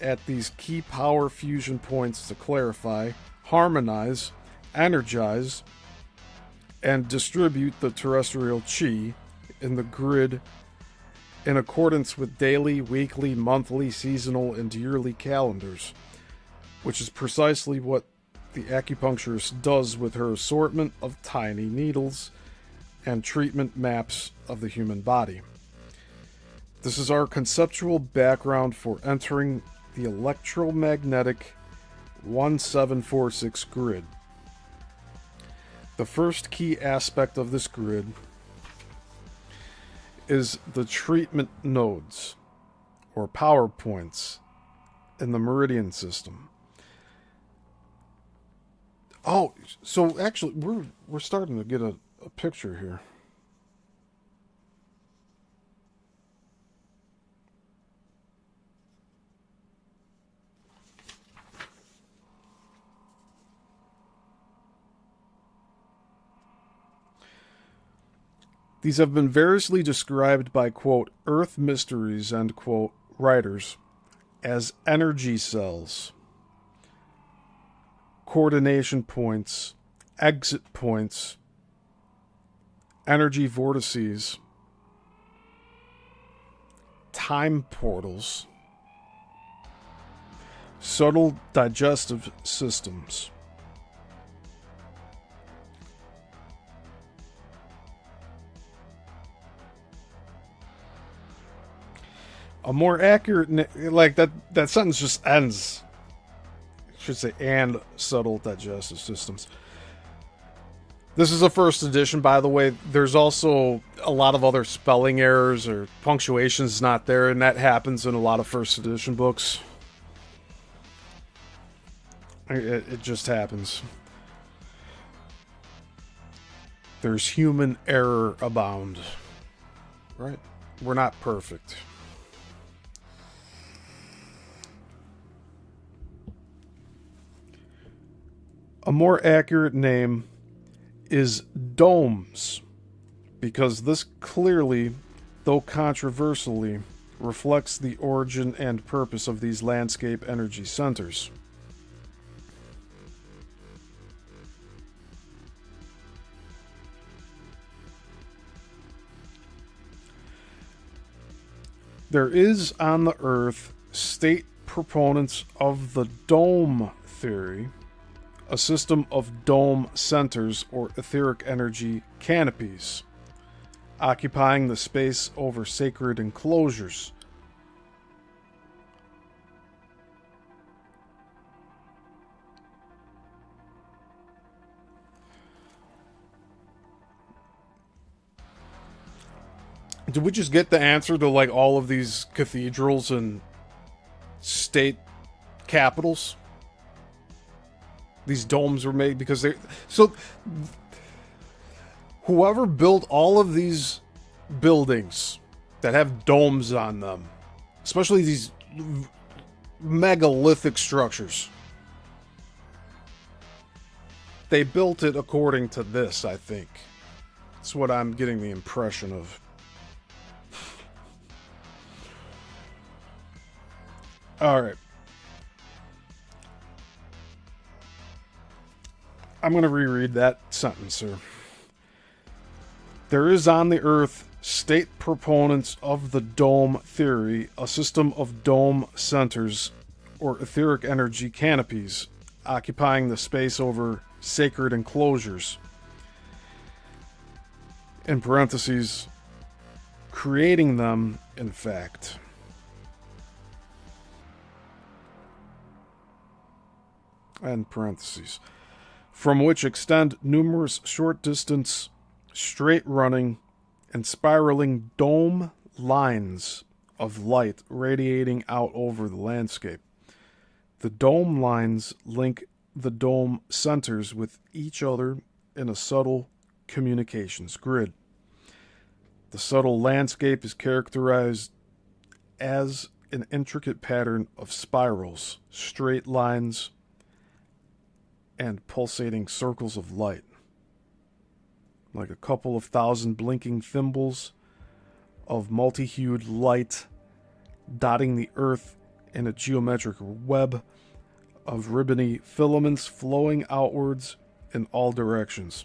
at these key power fusion points to clarify, harmonize, energize, and distribute the terrestrial Qi in the grid in accordance with daily, weekly, monthly, seasonal, and yearly calendars, which is precisely what the acupuncturist does with her assortment of tiny needles and treatment maps of the human body. This is our conceptual background for entering the electromagnetic 1746 grid. The first key aspect of this grid is the treatment nodes, or power points, in the meridian system. Oh, so actually, we're starting to get a picture here. These have been variously described by, quote, Earth Mysteries, end quote, writers as energy cells, coordination points, exit points, energy vortices, time portals, subtle digestive systems. A more accurate, like that sentence just ends. I should say, and subtle digestive systems. This is a first edition, by the way. There's also a lot of other spelling errors or punctuation's not there, and that happens in a lot of first edition books. It just happens. There's human error abound. Right? We're not perfect. A more accurate name is domes, because this clearly, though controversially, reflects the origin and purpose of these landscape energy centers. There is on the Earth state proponents of the dome theory, a system of dome centers or etheric energy canopies, occupying the space over sacred enclosures. Did we just get the answer to like all of these cathedrals and state capitals? These domes were made because they... So, whoever built all of these buildings that have domes on them, especially these megalithic structures, they built it according to this, I think. That's what I'm getting the impression of. Alright. I'm going to reread that sentence, sir. There is on the Earth state proponents of the dome theory, a system of dome centers or etheric energy canopies, occupying the space over sacred enclosures. In parentheses, creating them, in fact. End parentheses. From which extend numerous short-distance, straight-running, and spiraling dome lines of light radiating out over the landscape. The dome lines link the dome centers with each other in a subtle communications grid. The subtle landscape is characterized as an intricate pattern of spirals, straight lines, and pulsating circles of light, like a couple of thousand blinking thimbles of multi-hued light dotting the earth in a geometric web of ribbony filaments flowing outwards in all directions.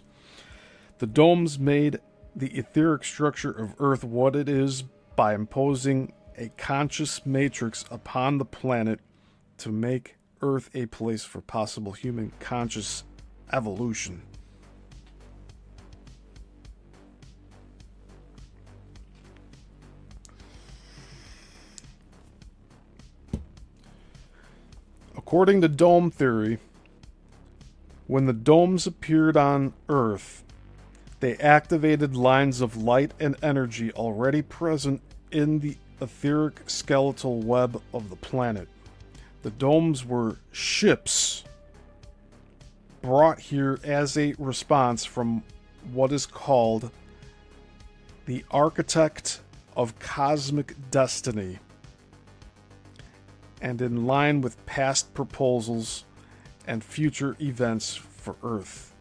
The domes made the etheric structure of Earth what it is by imposing a conscious matrix upon the planet to make Earth a place for possible human conscious evolution. According to dome theory, when the domes appeared on Earth, they activated lines of light and energy already present in the etheric skeletal web of the planet. The domes were ships brought here as a response from what is called the architect of cosmic destiny, and in line with past proposals and future events for Earth.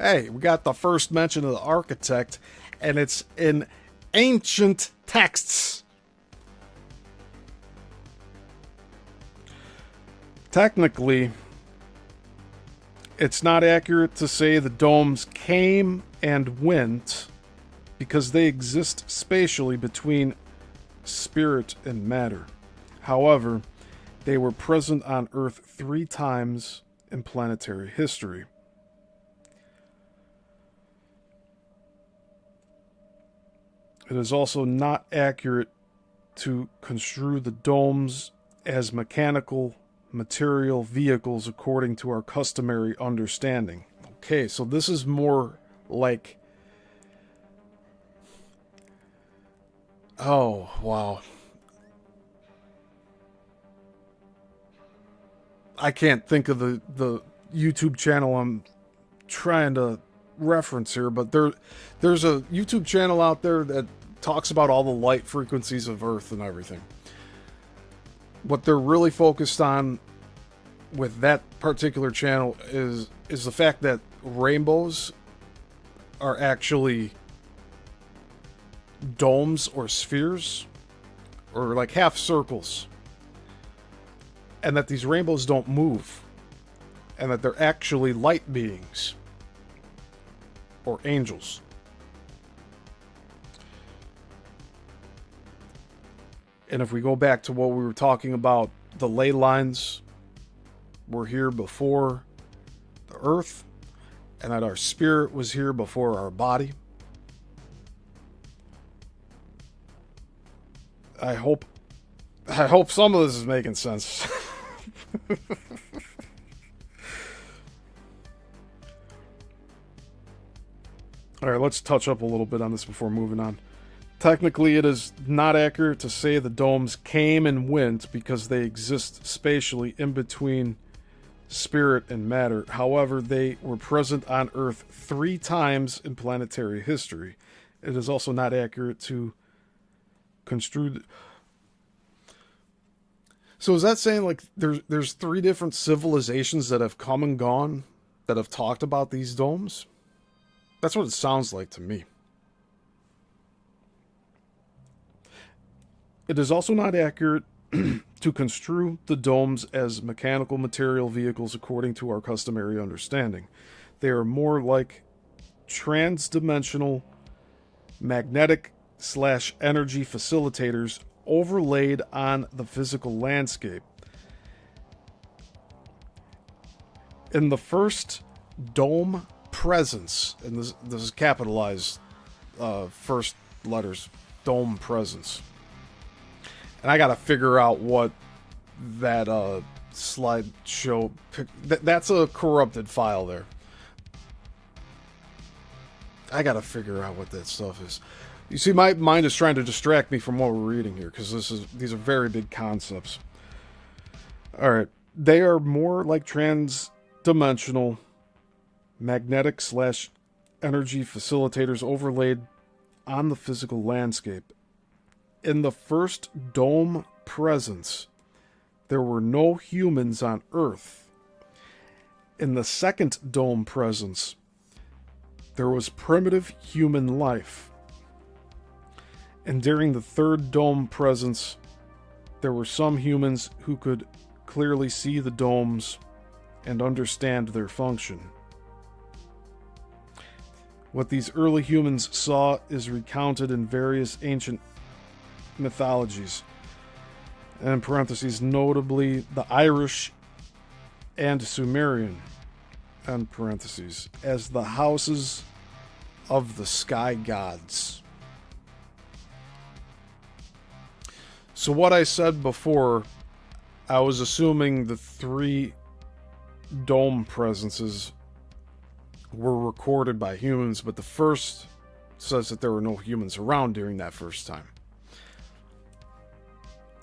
Hey, we got the first mention of the architect, and it's in ancient texts. Technically, it's not accurate to say the domes came and went because they exist spatially between spirit and matter. However, they were present on Earth 3 times in planetary history. It is also not accurate to construe the domes as mechanical material vehicles according to our customary understanding. Okay, so this is more like... Oh, wow. I can't think of the YouTube channel I'm trying to reference here, but there's a YouTube channel out there that talks about all the light frequencies of Earth and everything. What they're really focused on with that particular channel is the fact that rainbows are actually domes or spheres or like half circles, and that these rainbows don't move, and that they're actually light beings or angels. And if we go back to what we were talking about, the ley lines were here before the earth, and that our spirit was here before our body. I hope some of this is making sense. All right, let's touch up a little bit on this before moving on. Technically, it is not accurate to say the domes came and went because they exist spatially in between spirit and matter. However, they were present on Earth 3 times in planetary history. It is also not accurate to construe... So is that saying like there's 3 different civilizations that have come and gone that have talked about these domes? That's what it sounds like to me. It is also not accurate to construe the domes as mechanical material vehicles according to our customary understanding. They are more like trans-dimensional magnetic/energy facilitators overlaid on the physical landscape. In the first dome presence, and this is capitalized first letters, dome presence. And I gotta figure out what that slideshow... That's a corrupted file there. I gotta figure out what that stuff is. You see, my mind is trying to distract me from what we're reading here, because these are very big concepts. Alright. They are more like trans-dimensional magnetic/energy facilitators overlaid on the physical landscape. In the first dome presence, there were no humans on Earth. In the second dome presence, there was primitive human life. And during the third dome presence, there were some humans who could clearly see the domes and understand their function. What these early humans saw is recounted in various ancient mythologies, and in parentheses, notably the Irish and Sumerian, end parentheses, as the houses of the sky gods. So what I said before, I was assuming the 3 dome presences were recorded by humans, but the first says that there were no humans around during that first time.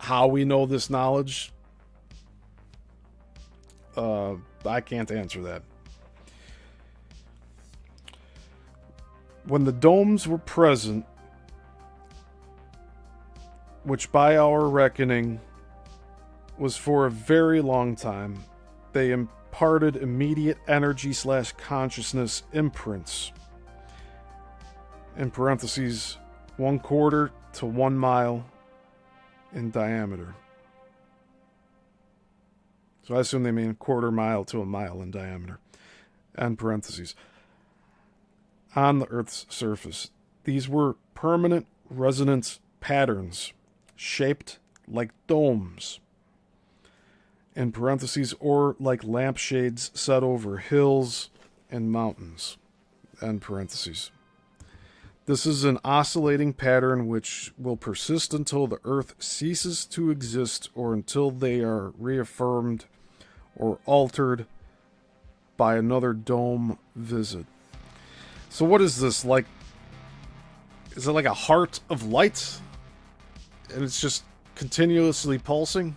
How we know this knowledge, I can't answer that. When the domes were present, which by our reckoning was for a very long time, they imparted immediate energy / consciousness imprints. In parentheses, 1/4 to 1 mile in diameter. So I assume they mean 1/4 mile to 1 mile in diameter. End parentheses. On the Earth's surface. These were permanent resonance patterns shaped like domes. In parentheses, or like lampshades set over hills and mountains. End parentheses. This is an oscillating pattern which will persist until the Earth ceases to exist or until they are reaffirmed or altered by another dome visit. So what is this, like? Is it like a heart of light? And it's just continuously pulsing?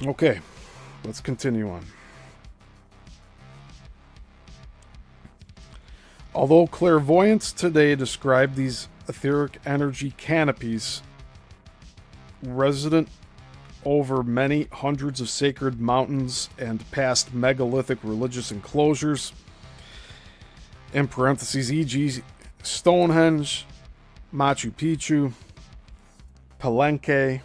Okay, let's continue on. Although clairvoyants today describe these etheric energy canopies resident over many hundreds of sacred mountains and past megalithic religious enclosures, in parentheses, e.g. Stonehenge, Machu Picchu, Palenque.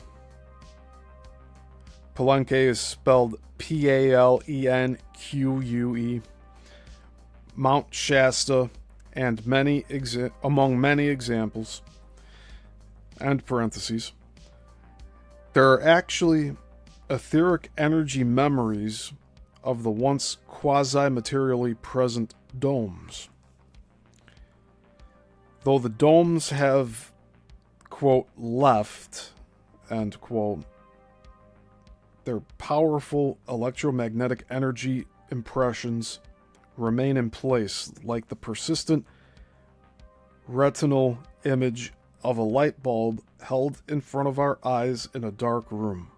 Palenque is spelled Palenque, Mount Shasta, and among many examples, end parentheses. There are actually etheric energy memories of the once quasi-materially present domes. Though the domes have, quote, left, end quote, their powerful electromagnetic energy impressions remain in place, like the persistent retinal image of a light bulb held in front of our eyes in a dark room.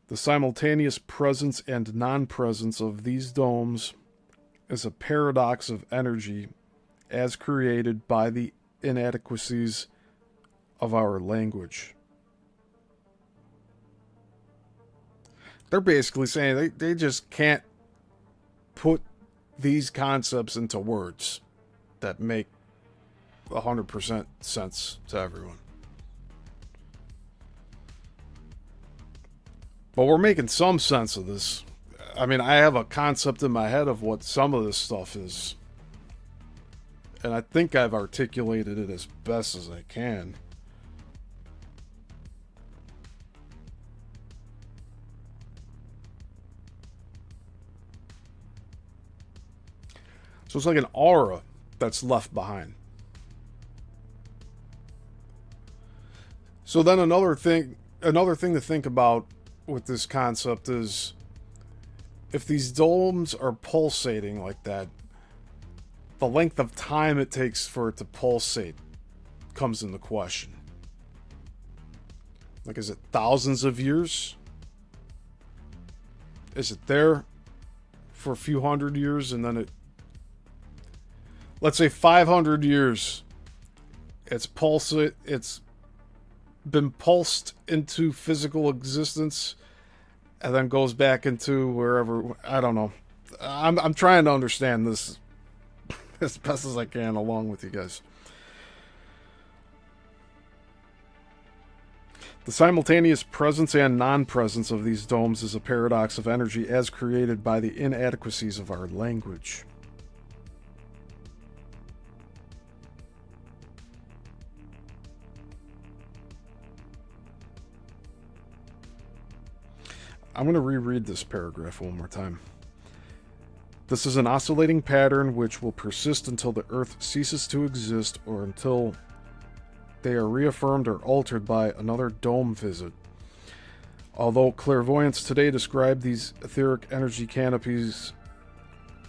The simultaneous presence and non-presence of these domes is a paradox of energy as created by the inadequacies of our language. They're basically saying they just can't put these concepts into words that make 100% sense to everyone. But we're making some sense of this. I mean, I have a concept in my head of what some of this stuff is. And I think I've articulated it as best as I can. So it's like an aura that's left behind. So then another thing to think about with this concept is, if these domes are pulsating like that, the length of time it takes for it to pulsate comes into question. Like, is it thousands of years? Is it there for a few hundred years and then let's say 500 years, it's been pulsed into physical existence and then goes back into wherever. I don't know. I'm trying to understand this as best as I can along with you guys. The simultaneous presence and non-presence of these domes is a paradox of energy as created by the inadequacies of our language. I'm going to reread this paragraph one more time. This is an oscillating pattern which will persist until the Earth ceases to exist or until they are reaffirmed or altered by another dome visit. Although clairvoyants today describe these etheric energy canopies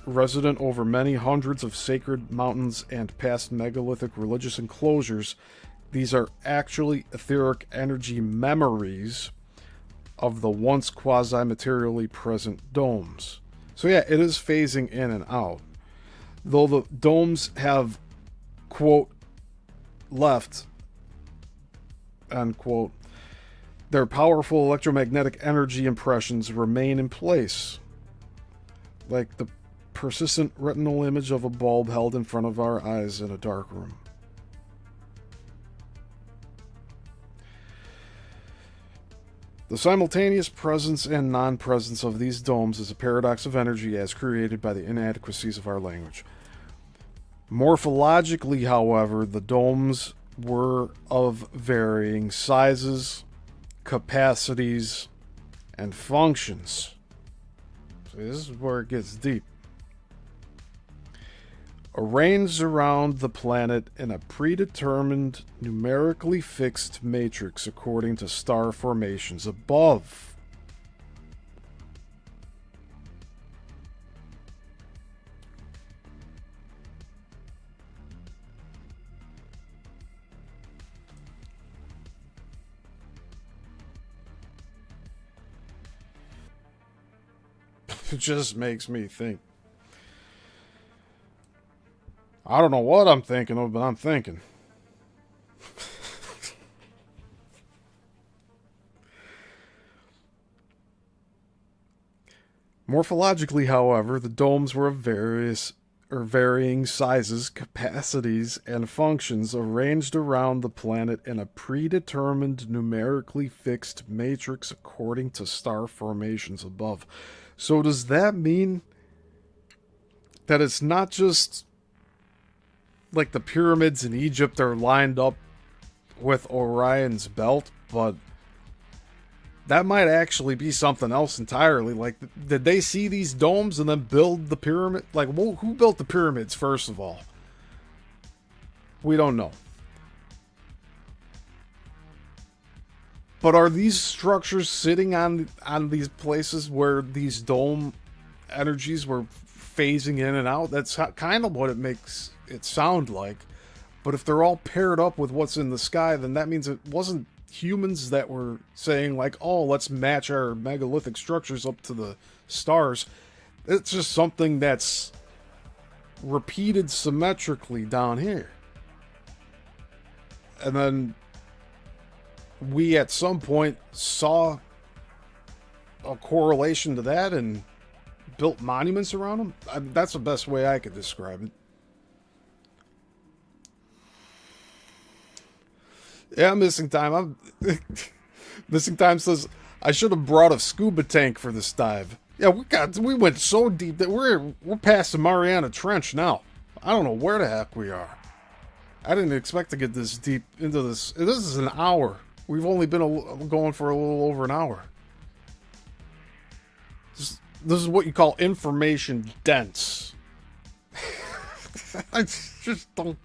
resident over many hundreds of sacred mountains and past megalithic religious enclosures, these are actually etheric energy memories of the once quasi-materially present domes. So yeah, it is phasing in and out. Though the domes have, quote, left, unquote, their powerful electromagnetic energy impressions remain in place. Like the persistent retinal image of a bulb held in front of our eyes in a dark room. The simultaneous presence and non-presence of these domes is a paradox of energy as created by the inadequacies of our language. Morphologically, however, the domes were of varying sizes, capacities, and functions. So this is where it gets deep. Arranged around the planet in a predetermined, numerically fixed matrix according to star formations above. It just makes me think. I don't know what I'm thinking of, but I'm thinking. Morphologically, however, the domes were of varying sizes, capacities, and functions arranged around the planet in a predetermined, numerically fixed matrix according to star formations above. So does that mean that it's not just like the pyramids in Egypt are lined up with Orion's belt, but that might actually be something else entirely? Like, did they see these domes and then build the pyramid? Like, who built the pyramids, first of all? We don't know. But are these structures sitting on these places where these dome energies were phasing in and out? That's kind of what it makes it sound like. But if they're all paired up with what's in the sky, then that means it wasn't humans that were saying, like, oh, let's match our megalithic structures up to the stars. It's just something that's repeated symmetrically down here. And then we at some point saw a correlation to that and built monuments around them. That's the best way I could describe it. Yeah, Missing Time. Missing Time says, I should have brought a scuba tank for this dive. Yeah, we went so deep that we're past the Mariana Trench now. I don't know where the heck we are. I didn't expect to get this deep into this. This is an hour. We've only been going for a little over an hour. This is what you call information dense. I just don't...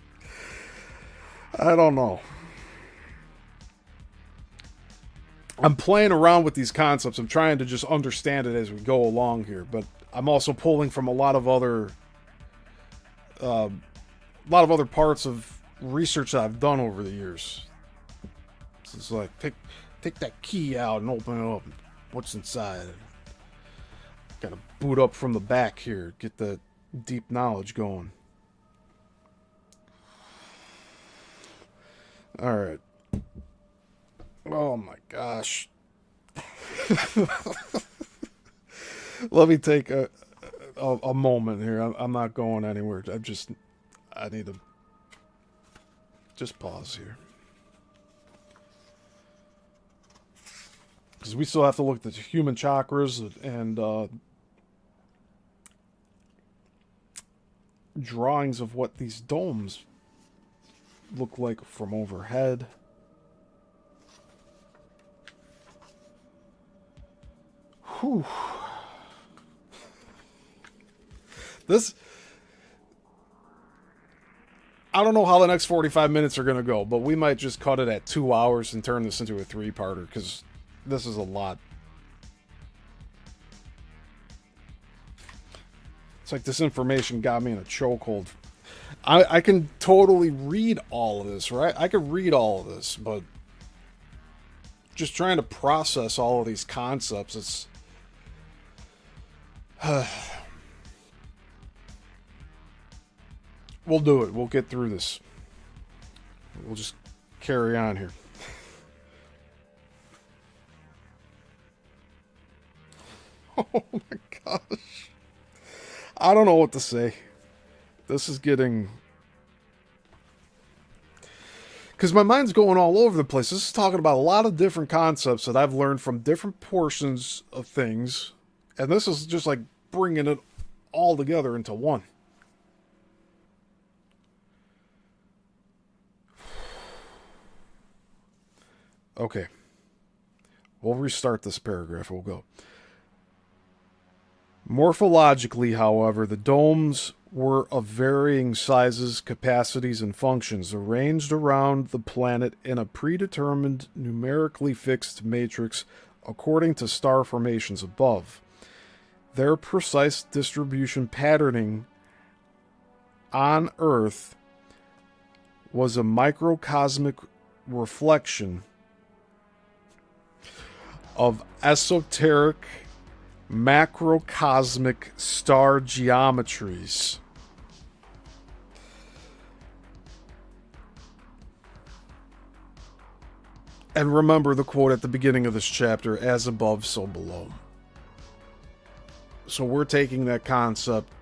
I don't know. I'm playing around with these concepts. I'm trying to just understand it as we go along here, but I'm also pulling from a lot of other parts of research that I've done over the years. It's like take that key out and open it up. What's inside? Gotta boot up from the back here. Get the deep knowledge going. All right. Oh my gosh. Let me take a moment here. I'm not going anywhere. I need to just pause here. Because we still have to look at the human chakras and drawings of what these domes look like from overhead. Whew. I don't know how the next 45 minutes are going to go, but we might just cut it at 2 hours and turn this into a 3-parter, because this is a lot. It's like this information got me in a chokehold. I can totally read all of this, right? I can read all of this, but just trying to process all of these concepts, it's... We'll do it. We'll get through this. We'll just carry on here. Oh my gosh. I don't know what to say. This is getting... Because my mind's going all over the place. This is talking about a lot of different concepts that I've learned from different portions of things. And this is just like bringing it all together into one. Okay. We'll restart this paragraph. We'll go. Morphologically, however, the domes were of varying sizes, capacities, and functions, arranged around the planet in a predetermined, numerically fixed matrix according to star formations above. Their precise distribution patterning on Earth was a microcosmic reflection of esoteric macrocosmic star geometries. And remember the quote at the beginning of this chapter, as above, so below. So we're taking that concept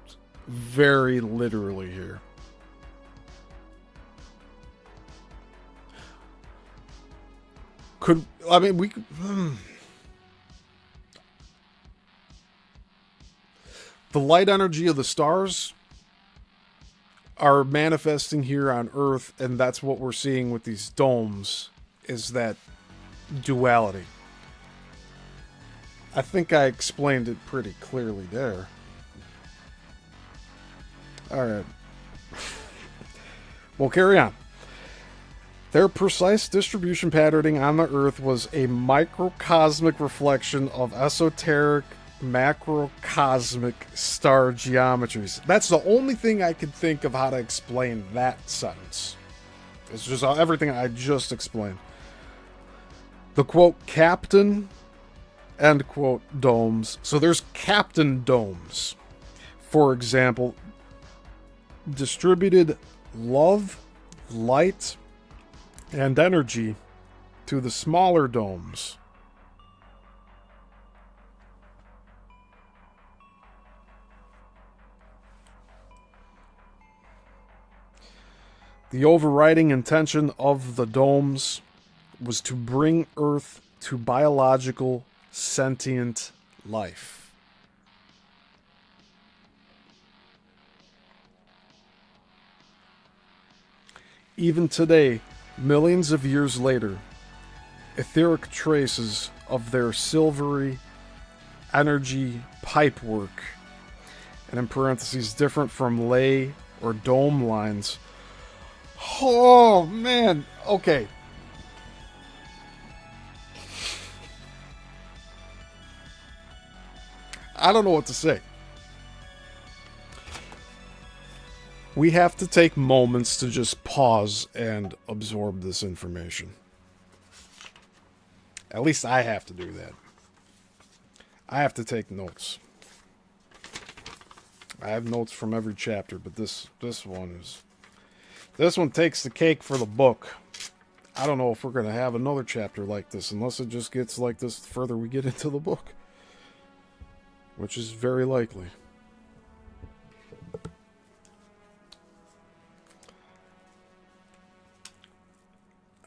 very literally here. We could... The light energy of the stars are manifesting here on Earth, and that's what we're seeing with these domes, is that duality. I think I explained it pretty clearly there. Alright. We'll carry on. Their precise distribution patterning on the Earth was a microcosmic reflection of esoteric macrocosmic star geometries. That's the only thing I could think of how to explain that sentence. It's just everything I just explained. The quote, captain, end quote, domes. So there's captain domes. For example, distributed love, light, and energy to the smaller domes. The overriding intention of the domes was to bring Earth to biological, sentient life. Even today, millions of years later, etheric traces of their silvery energy pipework, and in parentheses, different from ley or dome lines. Oh, man. Okay. I don't know what to say. We have to take moments to just pause and absorb this information. At least I have to do that. I have to take notes. I have notes from every chapter, but this one takes the cake for the book. I don't know if we're going to have another chapter like this, unless it just gets like this the further we get into the book. Which is very likely.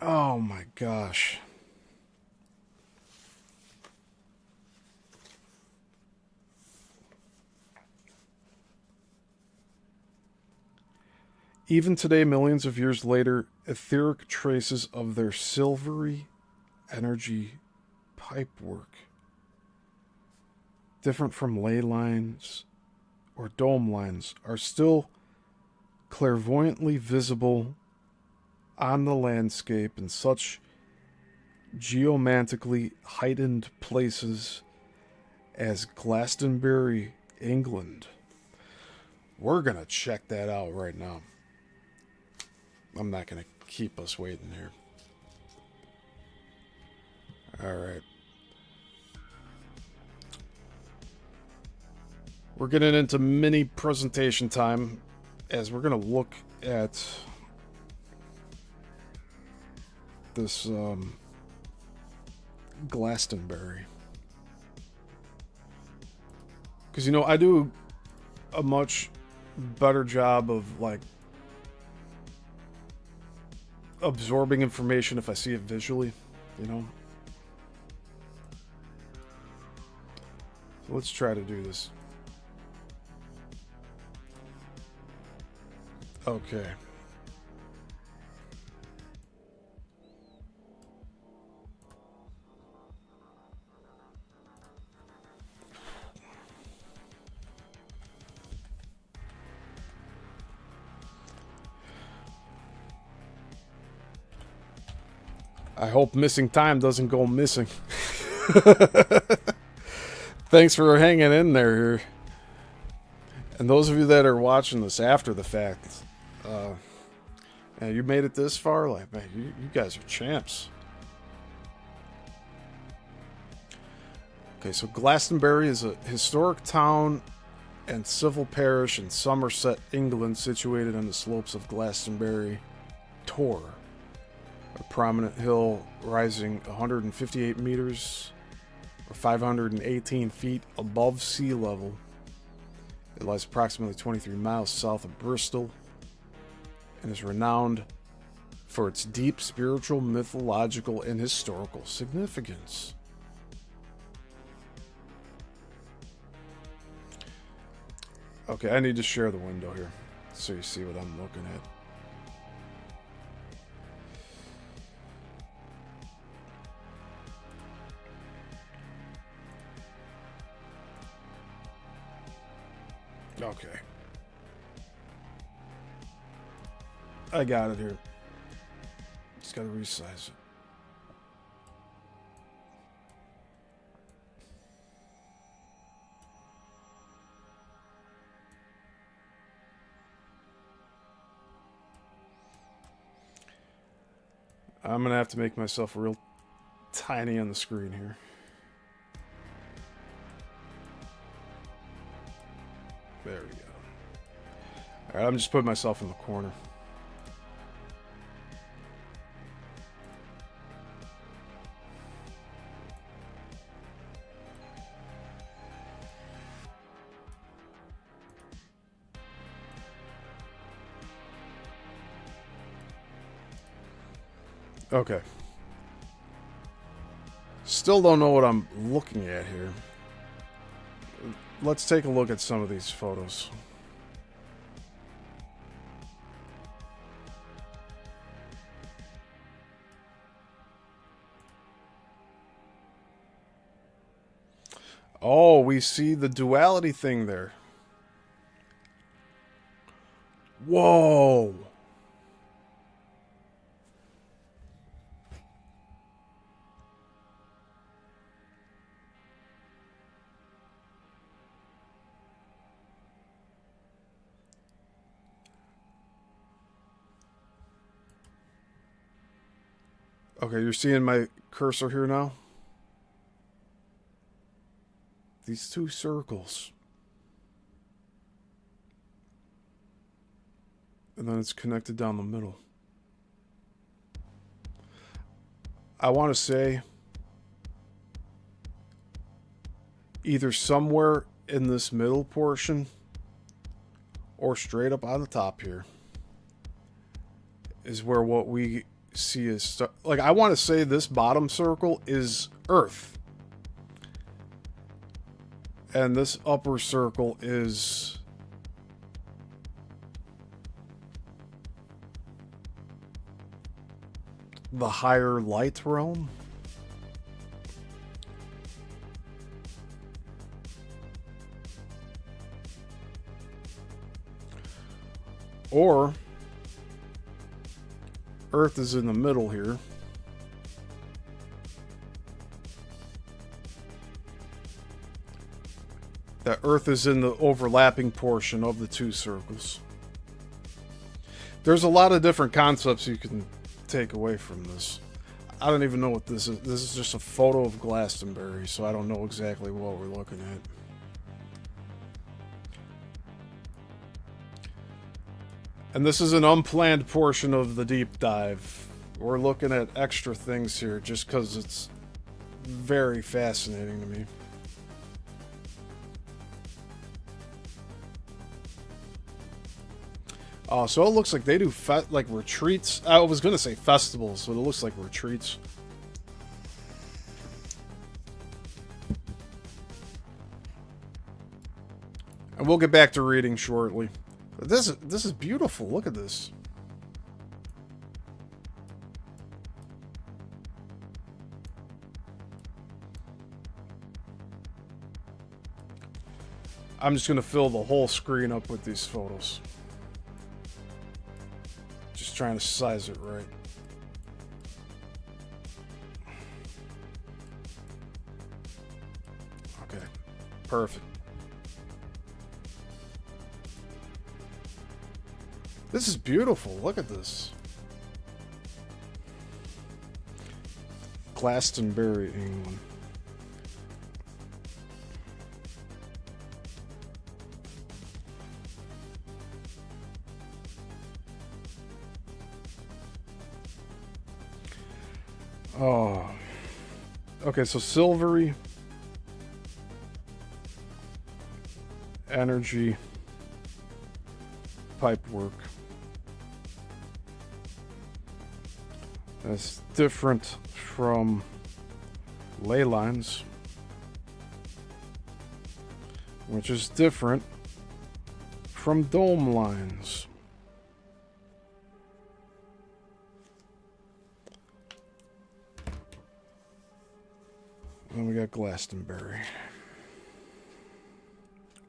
Oh my gosh. Even today, millions of years later, etheric traces of their silvery energy pipework, different from ley lines or dome lines, are still clairvoyantly visible on the landscape in such geomantically heightened places as Glastonbury, England. We're going to check that out right now. I'm not going to keep us waiting here. All right. We're getting into mini presentation time. as we're going to look at this Glastonbury. Because, you know, I do a much better job of, like, absorbing information if I see it visually, you know? So let's try to do this. Okay. I hope missing time doesn't go missing. Thanks for hanging in there. And those of you that are watching this after the fact, and you made it this far, like, man, you guys are champs. Okay, so Glastonbury is a historic town and civil parish in Somerset, England, situated on the slopes of Glastonbury Tor, a prominent hill rising 158 meters or 518 feet above sea level. It lies approximately 23 miles south of Bristol and is renowned for its deep spiritual, mythological, and historical significance. Okay, I need to share the window here so you see what I'm looking at. Okay. I got it here. Just gotta resize it. I'm gonna have to make myself real tiny on the screen here. There we go. Alright, I'm just putting myself in the corner. Okay. Still don't know what I'm looking at here. Let's take a look at some of these photos. Oh, we see the duality thing there. Whoa. Okay, you're seeing my cursor here now? These two circles. And then it's connected down the middle. I want to say either somewhere in this middle portion or straight up on the top here is where what we see is like, I want to say this bottom circle is Earth, and this upper circle is the higher light realm. Or Earth is in the middle here. That Earth is in the overlapping portion of the two circles. There's a lot of different concepts you can take away from this. I don't even know what this is. This is just a photo of Glastonbury, so I don't know exactly what we're looking at. And this is an unplanned portion of the deep dive. We're looking at extra things here just because it's very fascinating to me. Oh, so it looks like they do like retreats. I was going to say festivals, but it looks like retreats. And we'll get back to reading shortly. But this is beautiful. Look at this. I'm just going to fill the whole screen up with these photos. Just trying to size it right. Okay. Perfect. This is beautiful. Look at this. Glastonbury, England. Oh. Okay, so silvery energy pipe work. That's different from ley lines, which is different from dome lines. Then we got Glastonbury.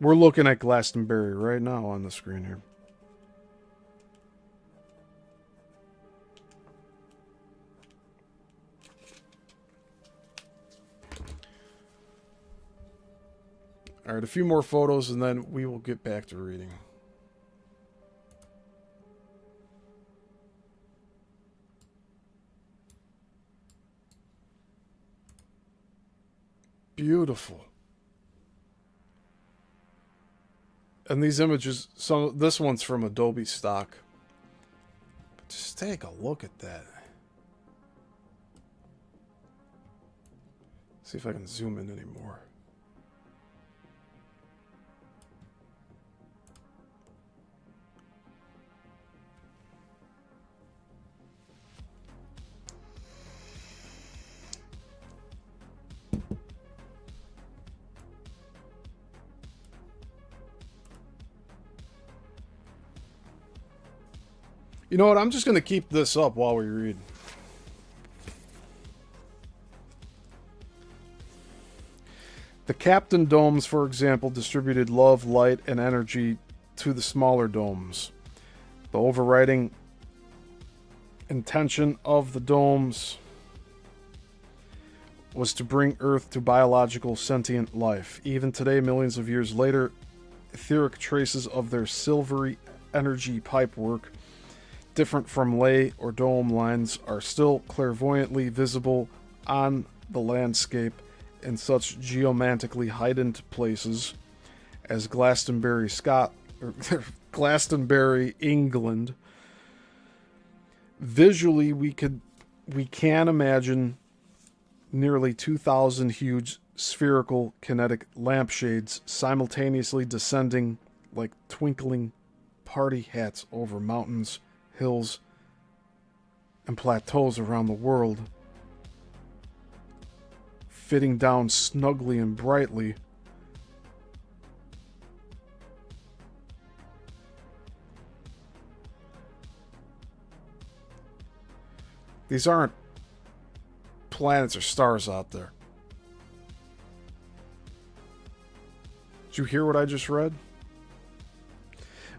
We're looking at Glastonbury right now on the screen here. All right, a few more photos and then we will get back to reading. Beautiful. And these images, this one's from Adobe stock. But just take a look at that. See if I can zoom in anymore. You know what? I'm just going to keep this up while we read. The captain domes, for example, distributed love, light, and energy to the smaller domes. The overriding intention of the domes was to bring Earth to biological sentient life. Even today, millions of years later, etheric traces of their silvery energy pipework, different from ley or dome lines, are still clairvoyantly visible on the landscape in such geomantically heightened places as Glastonbury, Glastonbury, England. Visually, we can imagine nearly 2,000 huge spherical kinetic lampshades simultaneously descending like twinkling party hats over mountains, hills, and plateaus around the world, fitting down snugly and brightly. These aren't planets or stars out there. Did you hear what I just read?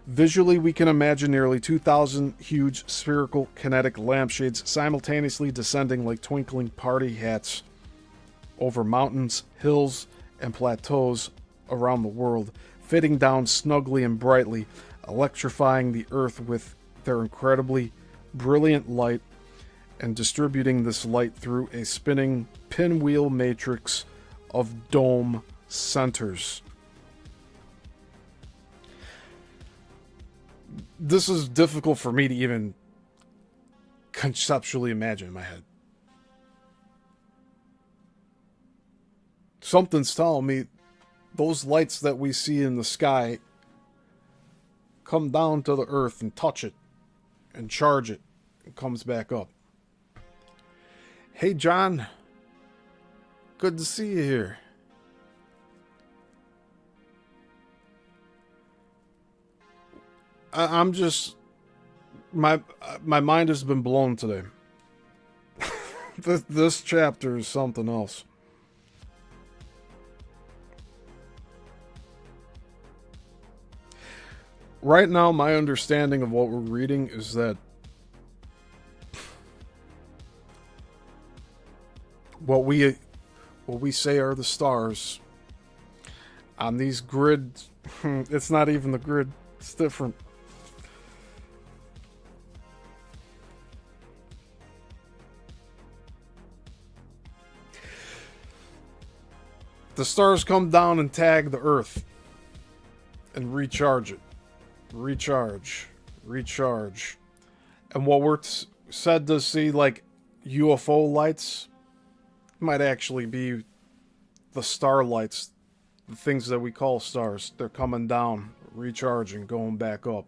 Visually, we can imagine nearly 2,000 huge spherical kinetic lampshades simultaneously descending like twinkling party hats over mountains, hills, and plateaus around the world, fitting down snugly and brightly, electrifying the Earth with their incredibly brilliant light and distributing this light through a spinning pinwheel matrix of dome centers. this is difficult for me to even conceptually imagine in my head. Something's telling me those lights that we see in the sky come down to the earth and touch it and charge it and comes back up. Hey, John. Good to see you here. I'm just... My mind has been blown today. This chapter is something else. Right now, my understanding of what we're reading is that what we say are the stars on these grids. It's not even the grid. It's different. The stars come down and tag the Earth and recharge it. Recharge. And what we're said to see, like UFO lights, might actually be the starlights, the things that we call stars. They're coming down, recharging, going back up.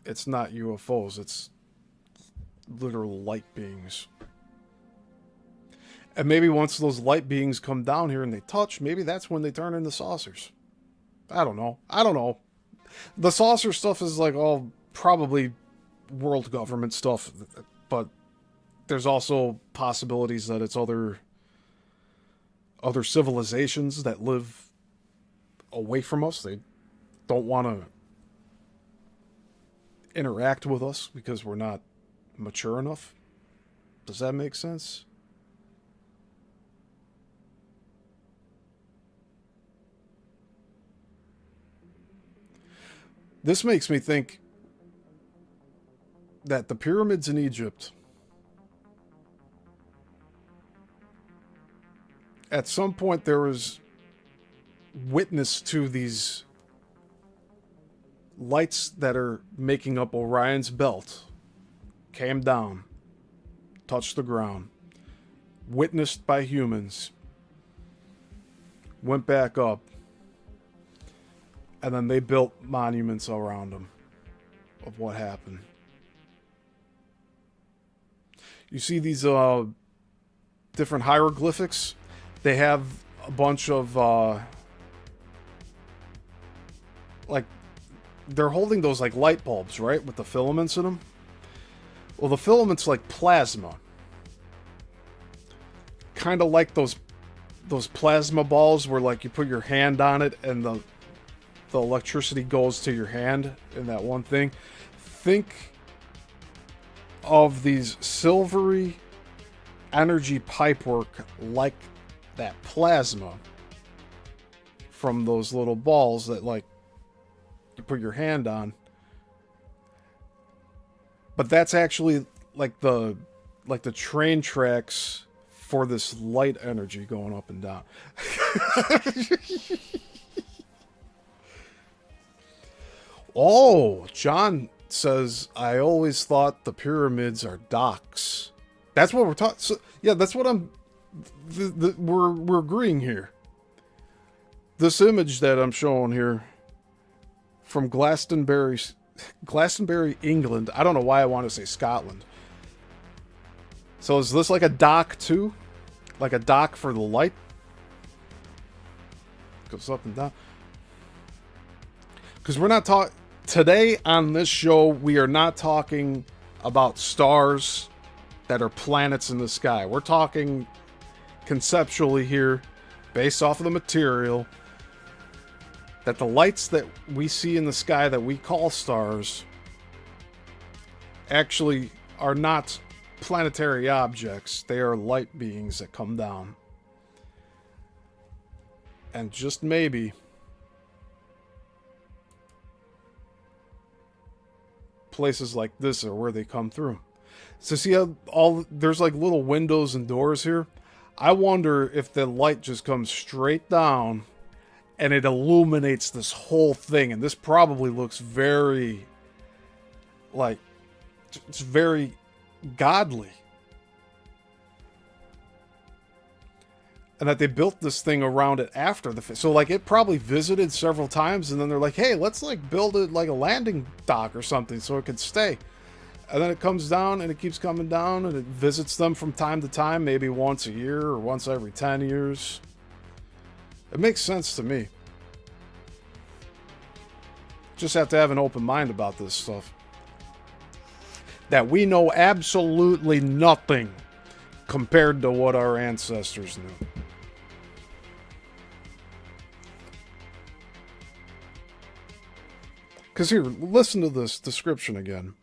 It's not UFOs, it's literal light beings. And maybe once those light beings come down here and they touch, maybe that's when they turn into saucers. I don't know. The saucer stuff is like all probably world government stuff, but there's also possibilities that it's other civilizations that live away from us. They don't want to interact with us because we're not mature enough. Does that make sense? This makes me think that the pyramids in Egypt, at some point there was witness to these lights that are making up Orion's belt, came down, touched the ground, witnessed by humans, went back up, and then they built monuments around them of what happened. You see these different hieroglyphics? They have a bunch of like, they're holding those like light bulbs, right? With the filaments in them. Well, the filaments like plasma. Kind of like those plasma balls where like you put your hand on it and the electricity goes to your hand in that one thing. Think of these silvery energy pipework like that plasma from those little balls that like you put your hand on. But that's actually like the train tracks for this light energy going up and down. Oh, John says, I always thought the pyramids are docks. That's what we're talking. So, yeah, that's what we're agreeing here. This image that I'm showing here from Glastonbury, England. I don't know why I want to say Scotland. So is this like a dock too? Like a dock for the light? Goes up and down. Because we're not talking... Today on this show, we are not talking about stars that are planets in the sky. We're talking conceptually here, based off of the material, that the lights that we see in the sky that we call stars actually are not planetary objects. They are light beings that come down. And just maybe... places like this are where they come through. So see how there's like little windows and doors here? I wonder if the light just comes straight down And it illuminates this whole thing. And this probably looks very, like, it's very godly. And that they built this thing around it after the fact. So, like, it probably visited several times, and then they're like, hey, let's, like, build it like a landing dock or something so it could stay. And then it comes down, and it keeps coming down, and it visits them from time to time, maybe once a year or once every 10 years. It makes sense to me. Just have to have an open mind about this stuff. That we know absolutely nothing compared to what our ancestors knew. Because here, listen to this description again.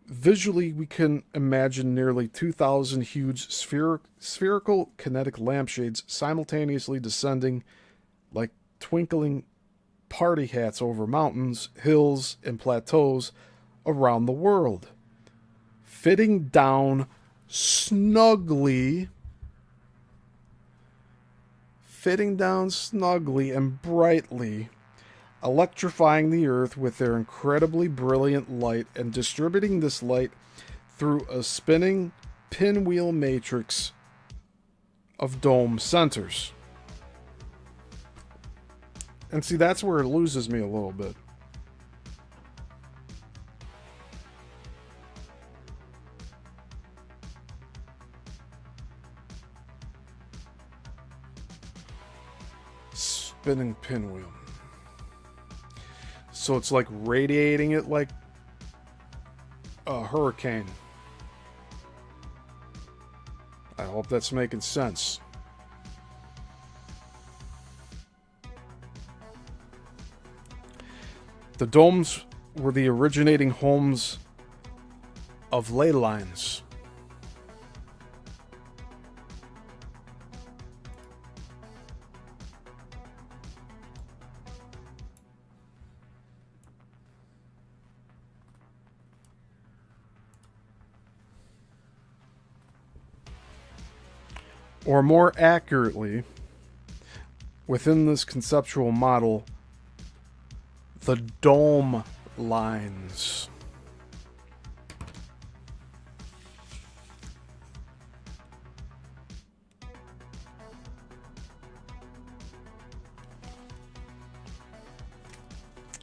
Visually, we can imagine nearly 2,000 huge spherical kinetic lampshades simultaneously descending like twinkling party hats over mountains, hills, and plateaus around the world, fitting down snugly and brightly, electrifying the earth with their incredibly brilliant light and distributing this light through a spinning pinwheel matrix of dome centers. And see, that's where it loses me a little bit. Spinning pinwheel. So it's like radiating it like a hurricane. I hope that's making sense. The domes were the originating homes of ley lines. Or more accurately, within this conceptual model, the dome lines.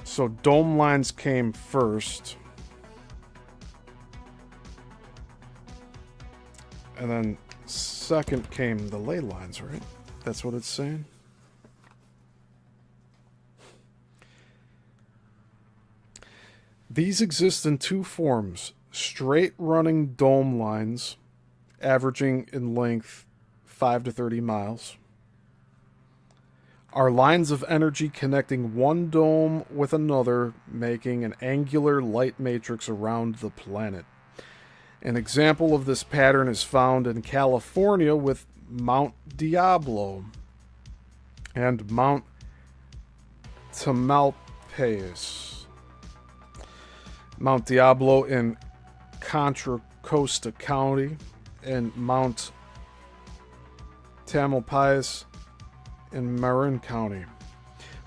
So dome lines came first. And then second came the ley lines, right? That's what it's saying. These exist in two forms: straight running dome lines, averaging in length 5 to 30 miles, are lines of energy connecting one dome with another, making an angular light matrix around the planet. An example of this pattern is found in California with Mount Diablo and Mount Tamalpais. Mount Diablo in Contra Costa County and Mount Tamalpais in Marin County.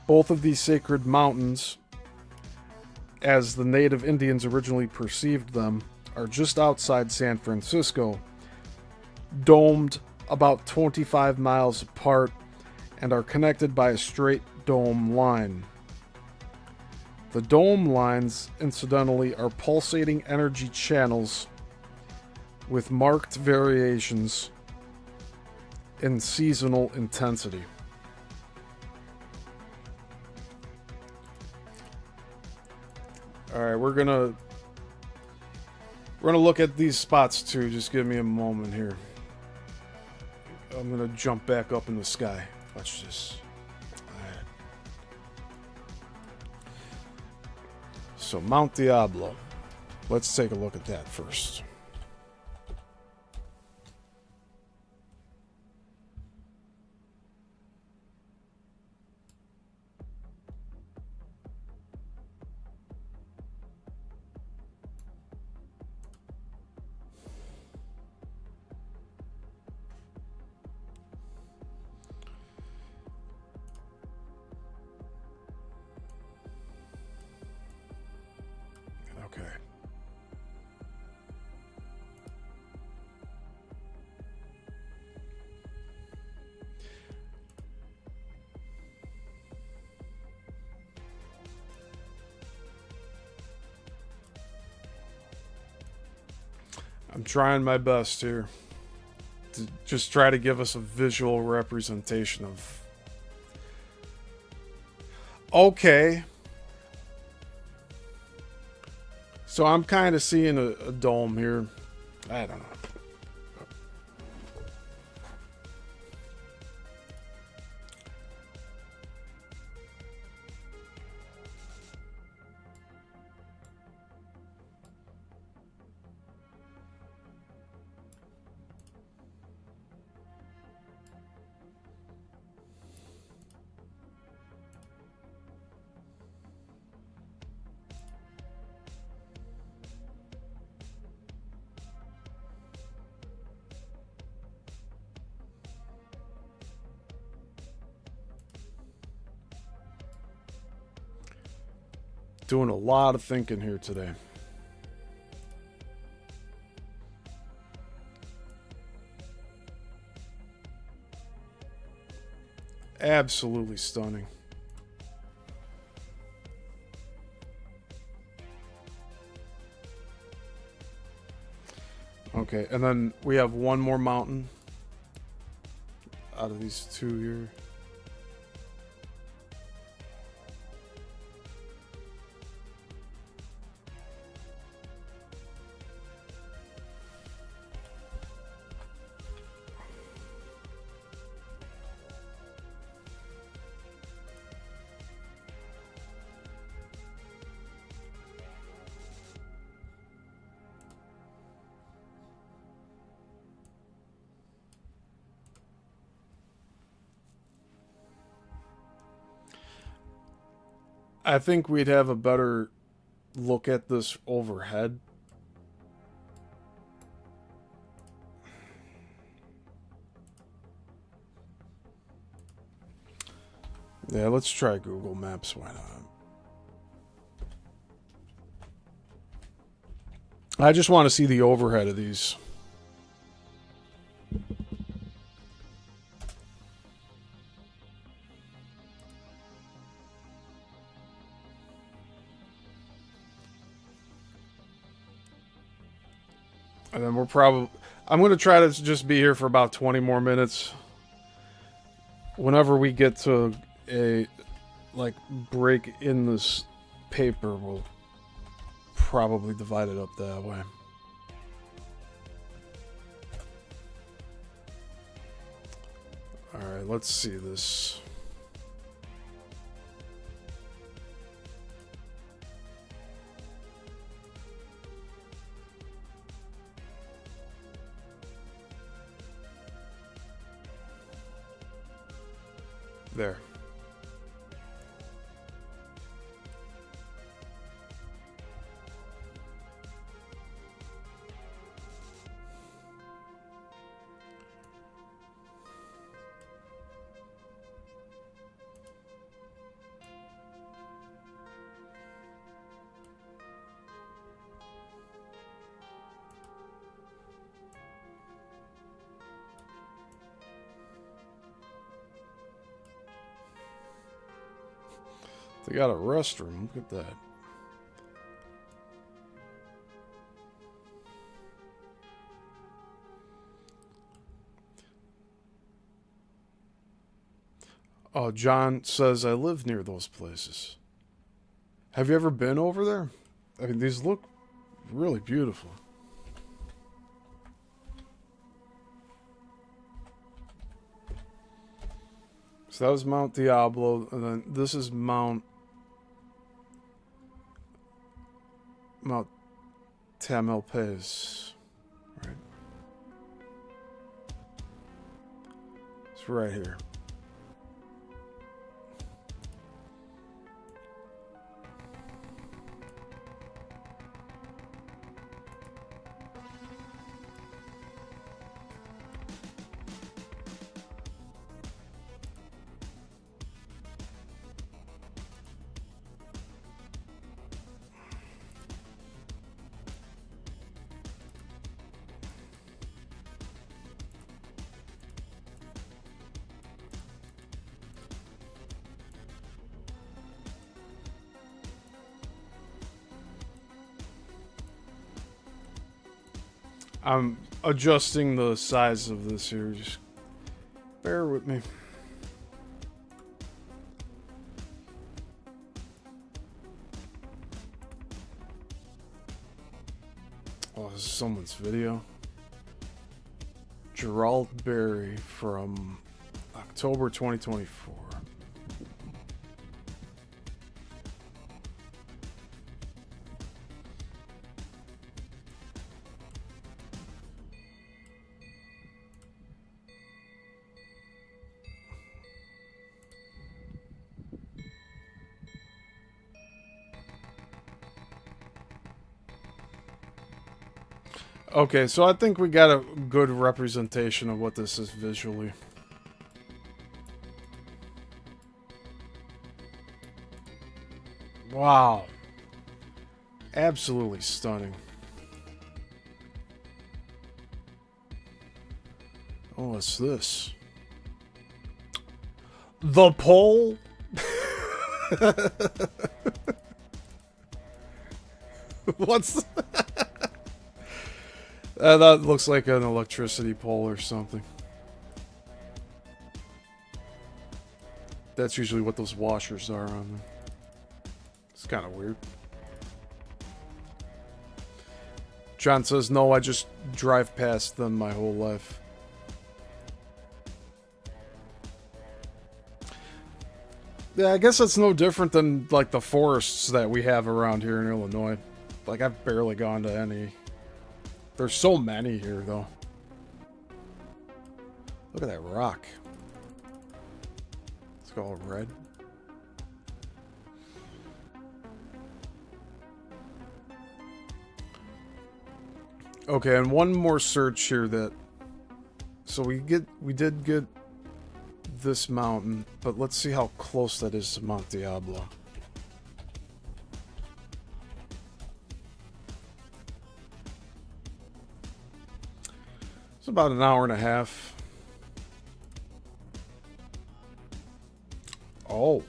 Both of these sacred mountains, as the native Indians originally perceived them, are just outside San Francisco, domed about 25 miles apart, and are connected by a straight dome line. The dome lines, incidentally, are pulsating energy channels with marked variations in seasonal intensity. All right, we're gonna look at these spots too. Just give me a moment here. I'm gonna jump back up in the sky. Watch this. Alright. So Mount Diablo. Let's take a look at that first. I'm trying my best here to just try to give us a visual representation of... Okay. So I'm kind of seeing a dome here. I don't know. Doing a lot of thinking here today. Absolutely stunning. Okay, and then we have one more mountain out of these two here. I think we'd have a better look at this overhead. Yeah, let's try Google Maps. Why not? I just want to see the overhead of these. And then we're probably... I'm going to try to just be here for about 20 more minutes. Whenever we get to a, like, break in this paper, we'll probably divide it up that way. Alright, let's see this. There. They got a restroom. Look at that. Oh, John says, I live near those places. Have you ever been over there? I mean, these look really beautiful. So that was Mount Diablo, and then this is Mount Tamalpais, right? It's right here. I'm adjusting the size of this here. Just bear with me. Oh, this is someone's video. Gerald Berry from October 2024. Okay, so I think we got a good representation of what this is visually. Wow. Absolutely stunning. Oh, what's this? The pole? What's... that looks like an electricity pole or something. That's usually what those washers are on them. It's kind of weird. John says, no, I just drive past them my whole life. Yeah, I guess it's no different than, like, the forests that we have around here in Illinois. Like, I've barely gone to any... There's so many here, though. Look at that rock. It's all red. Okay, and one more search here that... So we did get this mountain, but let's see how close that is to Mount Diablo. It's about an hour and a half. Oh.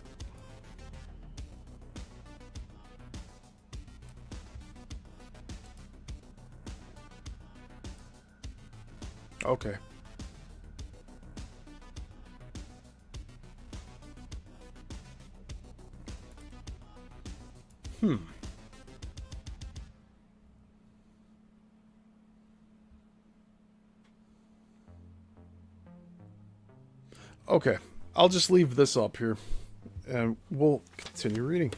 Okay. Okay, I'll just leave this up here, and we'll continue reading.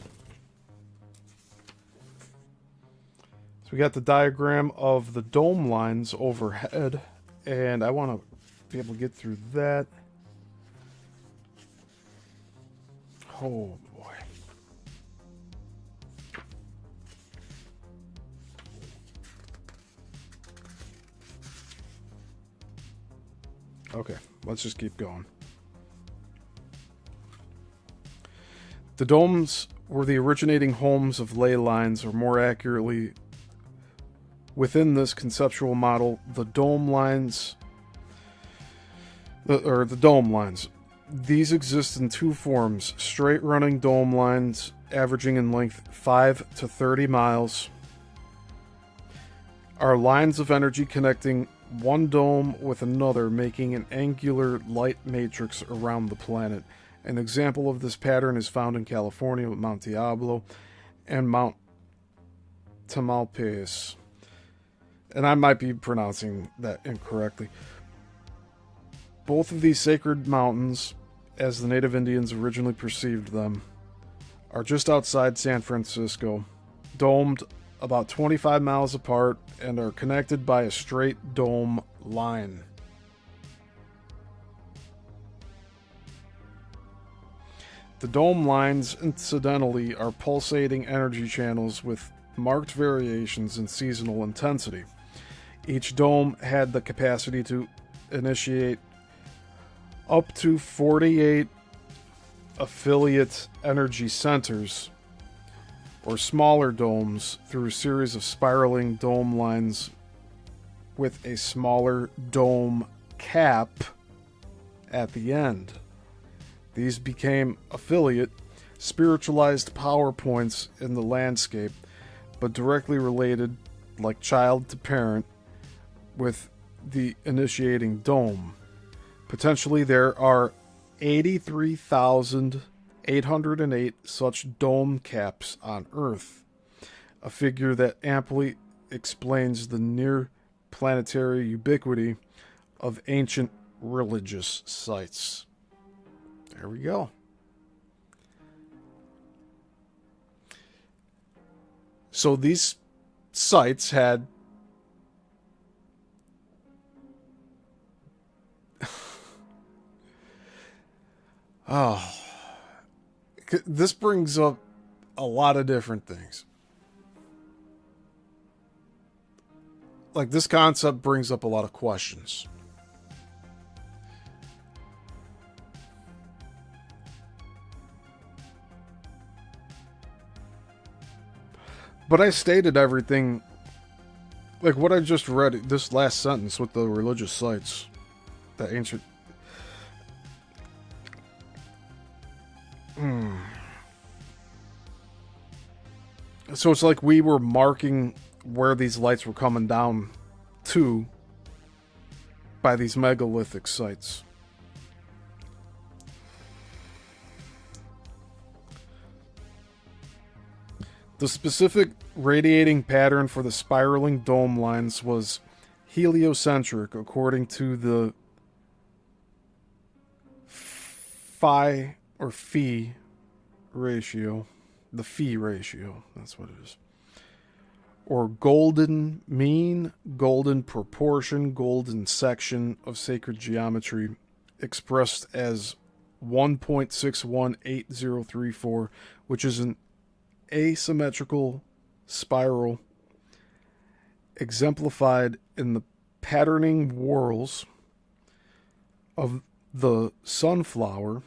So we got the diagram of the dome lines overhead, and I want to be able to get through that. Oh, boy. Okay, let's just keep going. The domes were the originating homes of ley lines, or more accurately, within this conceptual model, the dome lines. The dome lines. These exist in two forms: straight-running dome lines, averaging in length 5 to 30 miles, are lines of energy connecting one dome with another, making an angular light matrix around the planet. An example of this pattern is found in California with Mount Diablo and Mount Tamalpais. And I might be pronouncing that incorrectly. Both of these sacred mountains, as the native Indians originally perceived them, are just outside San Francisco, domed about 25 miles apart, and are connected by a straight dome line. The dome lines, incidentally, are pulsating energy channels with marked variations in seasonal intensity. Each dome had the capacity to initiate up to 48 affiliate energy centers, or smaller domes, through a series of spiraling dome lines with a smaller dome cap at the end. These became affiliate, spiritualized power points in the landscape, but directly related, like child to parent, with the initiating dome. Potentially there are 83,808 such dome caps on Earth, a figure that amply explains the near planetary ubiquity of ancient religious sites. There we go. So these sites had this brings up a lot of different things. Like, this concept brings up a lot of questions. But I stated everything, like what I just read, this last sentence with the religious sites, the ancient... So it's like we were marking where these lights were coming down to by these megalithic sites. The specific radiating pattern for the spiraling dome lines was heliocentric, according to the phi ratio. The phi ratio, that's what it is. Or golden mean, golden proportion, golden section of sacred geometry, expressed as 1.618034, which is an asymmetrical spiral exemplified in the patterning whorls of the sunflower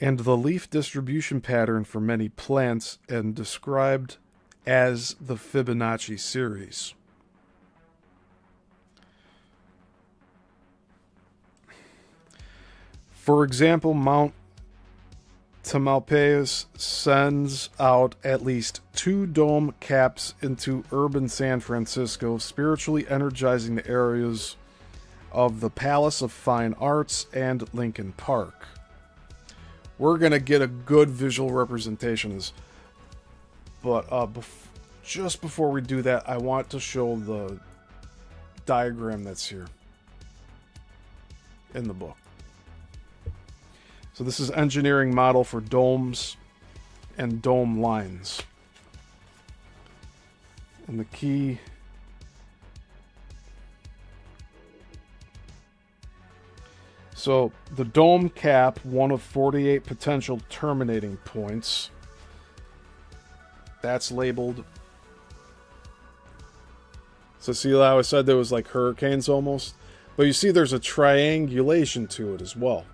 and the leaf distribution pattern for many plants, and described as the Fibonacci series. For example, Mount Tamalpais sends out at least 2 dome caps into urban San Francisco, spiritually energizing the areas of the Palace of Fine Arts and Lincoln Park. We're going to get a good visual representation of this. But just before we do that, I want to show the diagram that's here in the book. So this is engineering model for domes and dome lines. And the key... So, the dome cap, one of 48 potential terminating points. That's labeled. So see how I said there was like hurricanes almost? But you see there's a triangulation to it as well.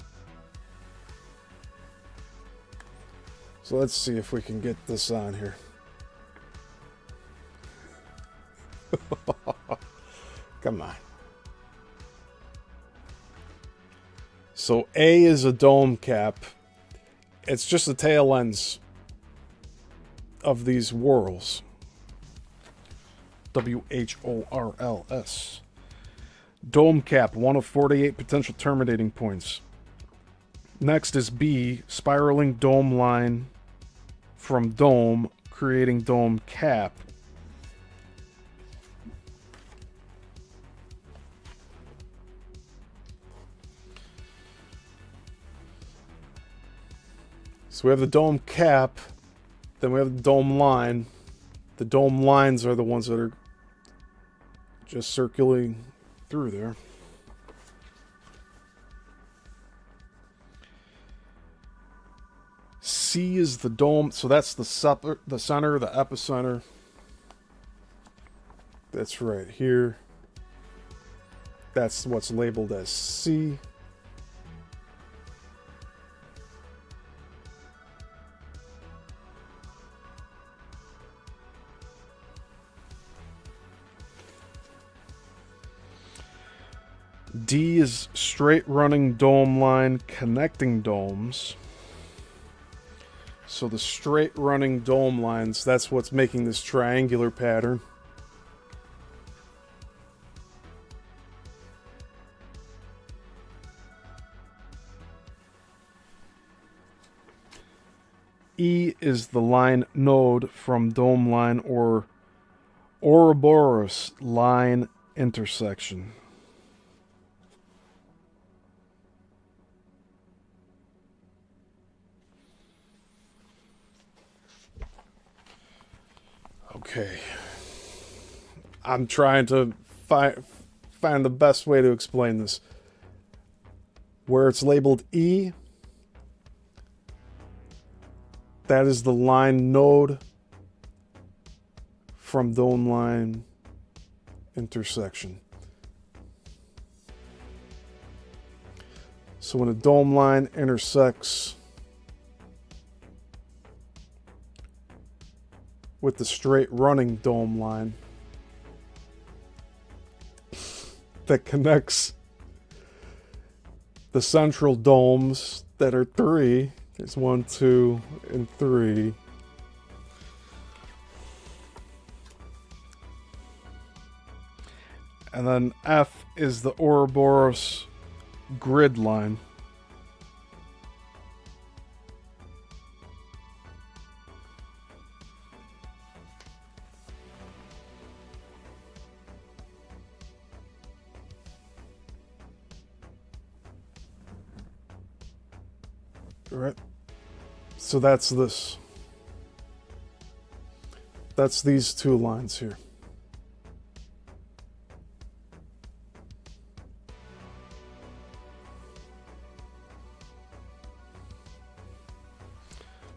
So let's see if we can get this on here. Come on. So A is a dome cap. It's just the tail ends of these whorls. WHORLS. Dome cap, one of 48 potential terminating points. Next is B, spiraling dome line from dome, creating dome cap. So we have the dome cap, then we have the dome line. The dome lines are the ones that are just circulating through there. C is the dome, so that's the center, the epicenter. That's right here. That's what's labeled as C. D is straight running dome line connecting domes. So the straight running dome lines, that's what's making this triangular pattern. E is the line node from dome line or Ouroboros line intersection. Okay. I'm trying to find the best way to explain this. Where it's labeled E, that is the line node from dome line intersection. So when a dome line intersects with the straight running dome line that connects the central domes that are 3. There's 1, 2, and 3. And then F is the Ouroboros grid line. Right. So that's this. That's these 2 lines here.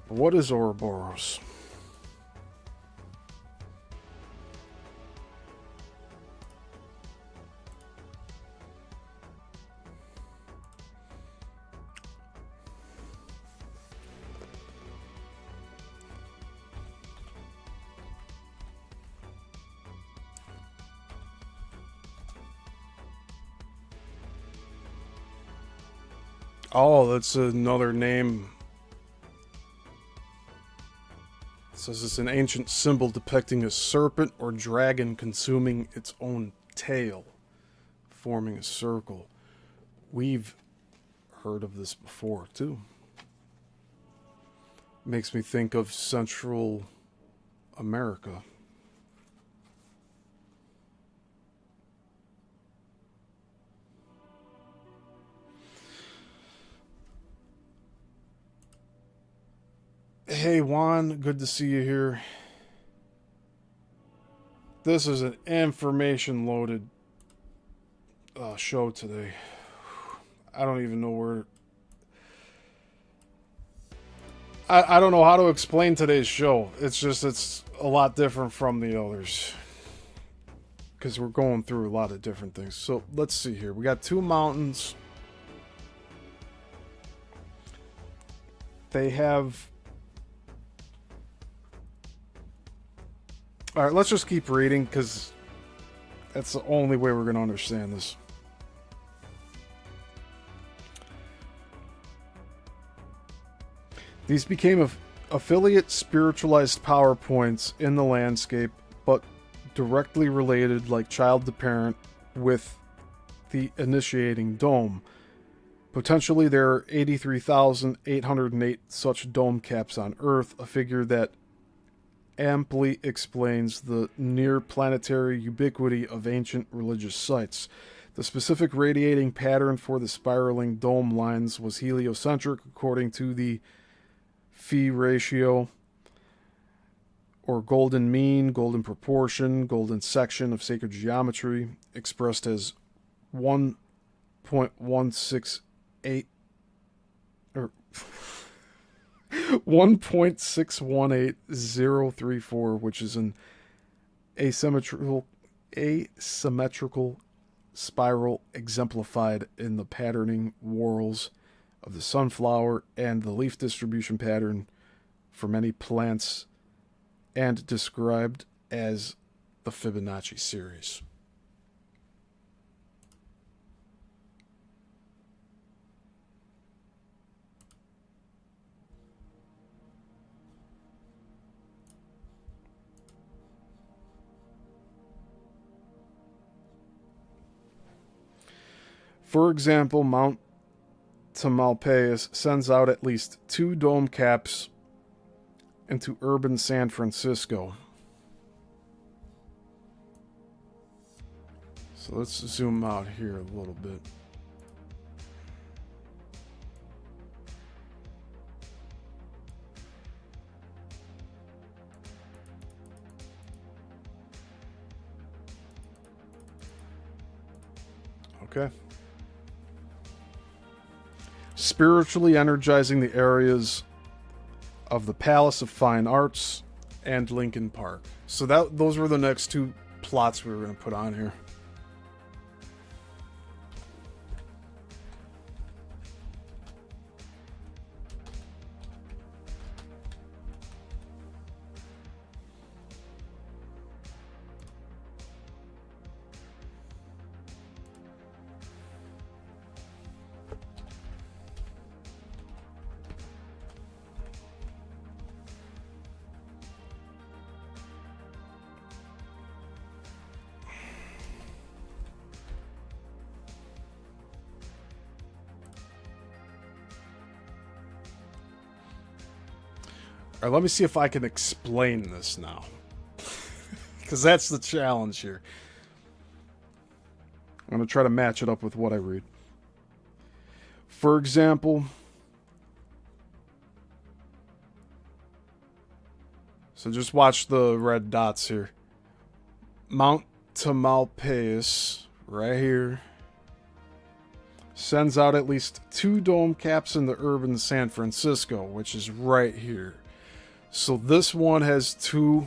What is Ouroboros? Oh, that's another name. It says it's an ancient symbol depicting a serpent or dragon consuming its own tail, forming a circle. We've heard of this before, too. Makes me think of Central America. Hey Juan, good to see you here. This is an information-loaded show today. I don't even know where... I don't know how to explain today's show. It's a lot different from the others. Because we're going through a lot of different things. So, let's see here. We got 2 mountains. They have... Alright, let's just keep reading, because that's the only way we're going to understand this. These became affiliate spiritualized power points in the landscape, but directly related like child to parent with the initiating dome. Potentially there are 83,808 such dome caps on Earth, a figure that amply explains the near-planetary ubiquity of ancient religious sites. The specific radiating pattern for the spiraling dome lines was heliocentric, according to the phi ratio, or golden mean, golden proportion, golden section of sacred geometry, expressed as 1.168 or 1.618034, which is an asymmetrical spiral exemplified in the patterning whorls of the sunflower and the leaf distribution pattern for many plants, and described as the Fibonacci series. For example, Mount Tamalpais sends out at least 2 dome caps into urban San Francisco. So let's zoom out here a little bit. Okay. Spiritually energizing the areas of the Palace of Fine Arts and Lincoln Park. So those were the next two plots we were going to put on here. All right, let me see if I can explain this now. Because that's the challenge here. I'm going to try to match it up with what I read. For example, so just watch the red dots here. Mount Tamalpais, right here, sends out at least 2 dome caps into urban San Francisco, which is right here. So this one has 2.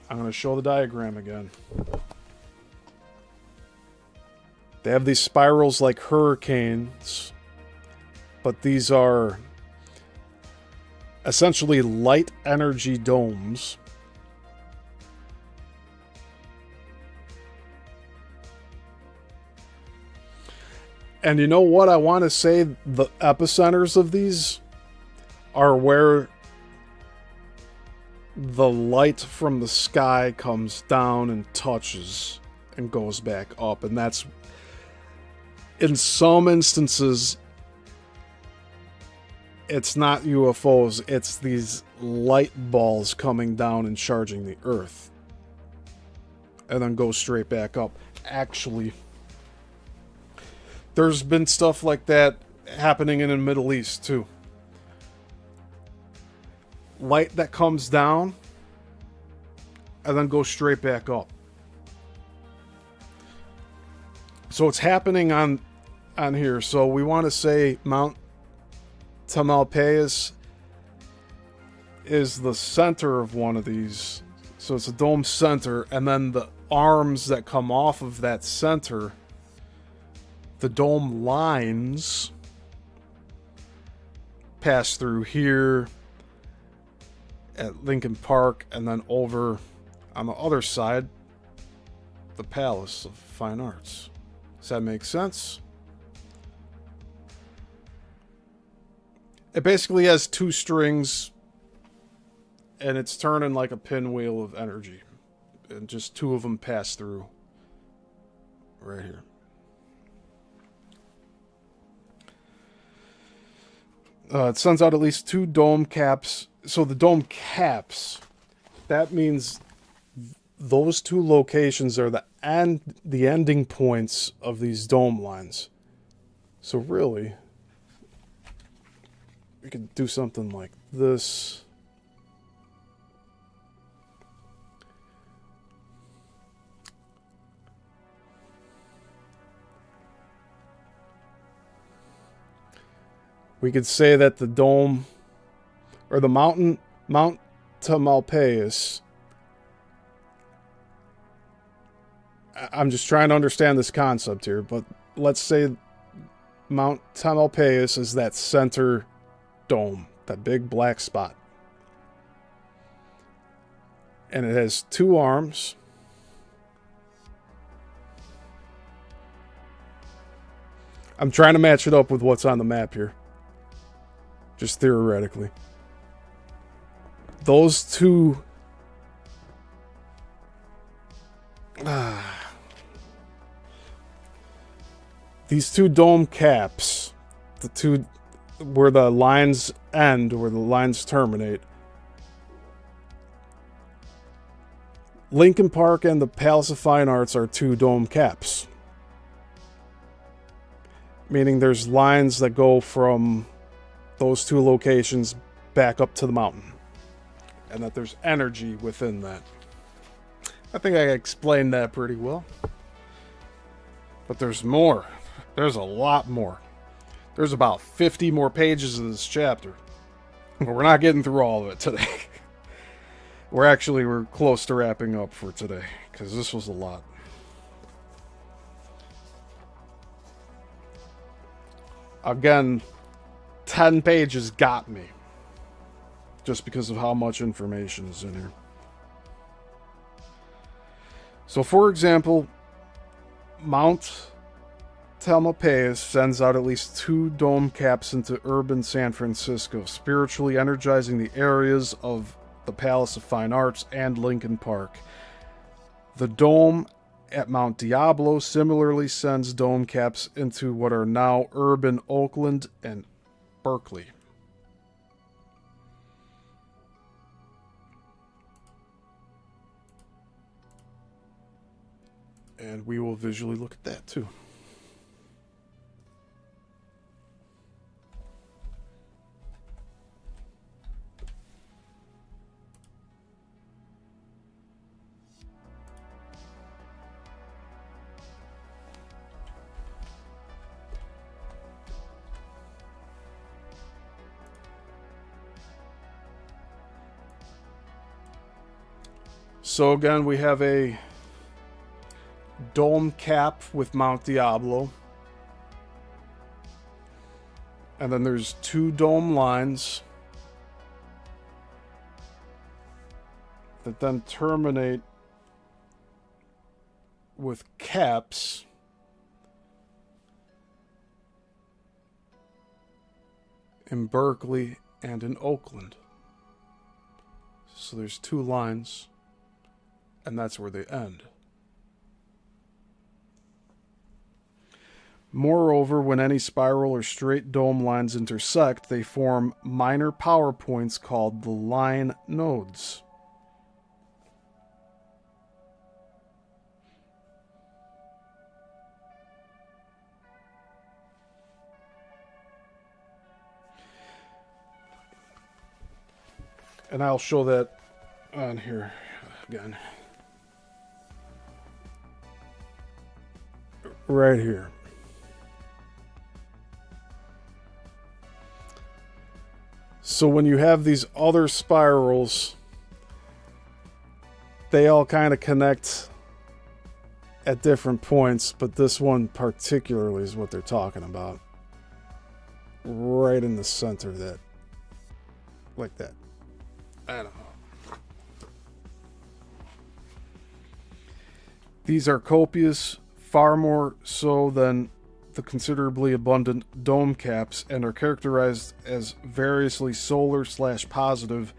I'm going to show the diagram again. They have these spirals like hurricanes, but these are essentially light energy domes. And you know what? I want to say the epicenters of these are where the light from the sky comes down and touches and goes back up. And that's, in some instances, it's not UFOs, it's these light balls coming down and charging the Earth. And then go straight back up. Actually, there's been stuff like that happening in the Middle East, too. Light that comes down and then goes straight back up. So it's happening on here. So we want to say Mount Tamalpais is the center of one of these. So it's a dome center, and then the arms that come off of that center, the dome lines, pass through here at Lincoln Park, and then over on the other side, the Palace of Fine Arts. Does that make sense? It basically has 2 strings, and it's turning like a pinwheel of energy. And just 2 of them pass through right here. It sends out at least 2 dome caps. So the dome caps, that means those 2 locations are the ending points of these dome lines. So really, we could do something like this. We could say that the dome, or the Mount Tamalpais, I'm just trying to understand this concept here, but let's say Mount Tamalpais is that center dome, that big black spot. And it has 2 arms. I'm trying to match it up with what's on the map here. Just theoretically. Those 2... these 2 dome caps, the 2 where the lines end, where the lines terminate, Lincoln Park and the Palace of Fine Arts are two dome caps. Meaning there's lines that go from those two locations back up to the mountain. And that there's energy within that. I think I explained that pretty well. But there's more. There's a lot more. There's about 50 more pages of this chapter. But we're not getting through all of it today. We're close to wrapping up for today. Because this was a lot. Again, 10 pages got me. Just because of how much information is in here. So, for example, Mount Tamalpais sends out at least 2 dome caps into urban San Francisco, spiritually energizing the areas of the Palace of Fine Arts and Lincoln Park. The dome at Mount Diablo similarly sends dome caps into what are now urban Oakland and Berkeley. And we will visually look at that too. So again, we have a dome cap with Mount Diablo. And then there's 2 dome lines that then terminate with caps in Berkeley and in Oakland. So there's 2 lines. And that's where they end. Moreover, when any spiral or straight dome lines intersect, they form minor power points called the line nodes. And I'll show that on here again. Right here. So when you have these other spirals, they all kind of connect at different points, but this one particularly is what they're talking about. Right in the center of that. Like that. I don't know. These are copious, far more so than the considerably abundant dome caps, and are characterized as variously solar/positive,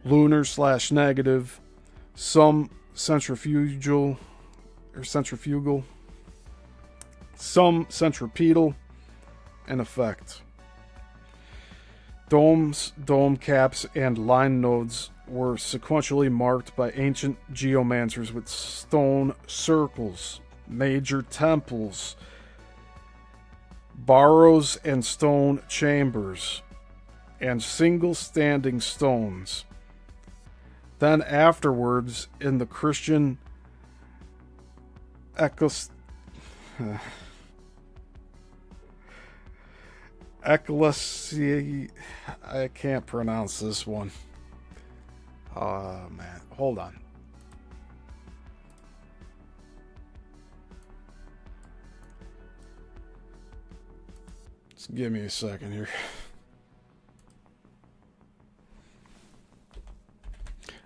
lunar/negative, some centrifugal, some centripetal, in effect. Domes, dome caps, and line nodes were sequentially marked by ancient geomancers with stone circles, major temples, barrows and stone chambers, and single standing stones. Then afterwards, in the Christian ecclesia, I can't pronounce this one. Oh man, hold on. Just give me a second here.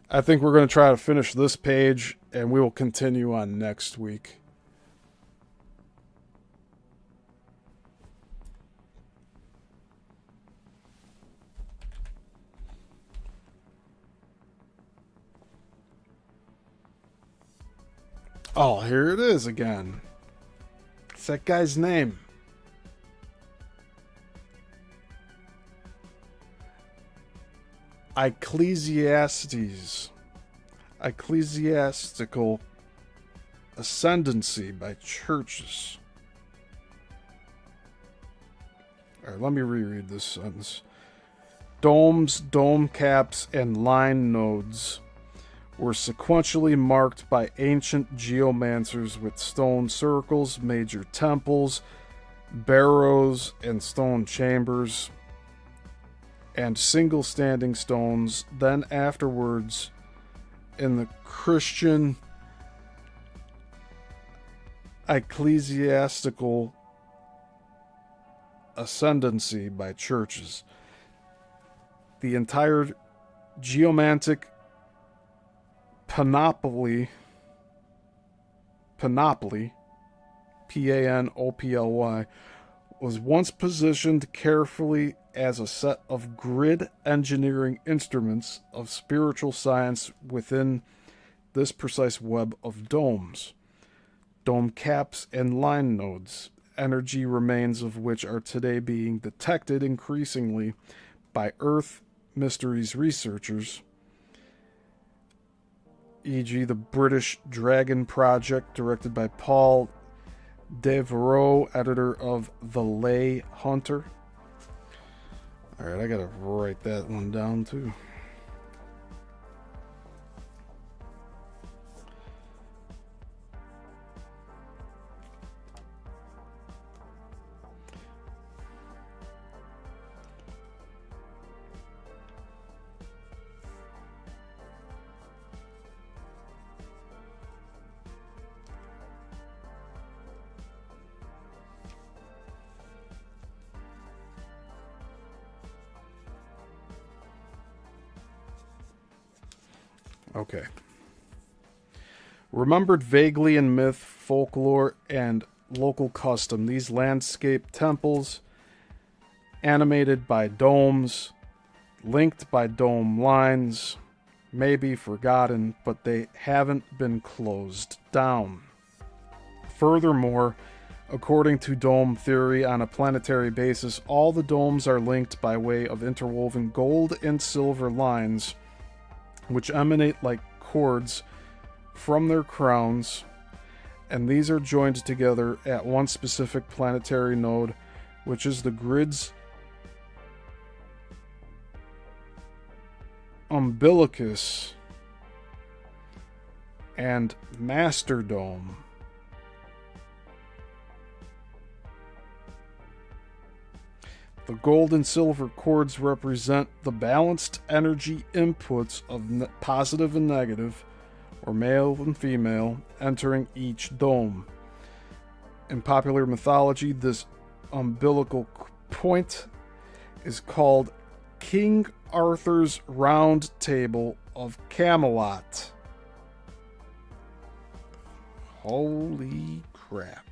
I think we're going to try to finish this page, and we will continue on next week. Oh, here it is again. It's that guy's name. ecclesiastical ascendancy by churches. All right, let me reread this sentence. Domes, dome caps, and line nodes were sequentially marked by ancient geomancers with stone circles, major temples, barrows, and stone chambers, and single standing stones. Then afterwards, in the Christian ecclesiastical ascendancy by churches. The entire geomantic panoply, Panoply, was once positioned carefully as a set of grid engineering instruments of spiritual science within this precise web of domes, dome caps, and line nodes, energy remains of which are today being detected increasingly by Earth mysteries researchers, e.g. the British Dragon Project, directed by Paul Devereaux, editor of The Lay Hunter. Alright, I gotta write that one down too. Okay. Remembered vaguely in myth, folklore, and local custom, these landscape temples, animated by domes, linked by dome lines, may be forgotten, but they haven't been closed down. Furthermore, according to dome theory on a planetary basis, all the domes are linked by way of interwoven gold and silver lines, which emanate like cords from their crowns, and these are joined together at one specific planetary node, which is the grid's umbilicus and master dome. The gold and silver cords represent the balanced energy inputs of positive and negative, or male and female, entering each dome. In popular mythology, this umbilical point is called King Arthur's Round Table of Camelot. Holy crap.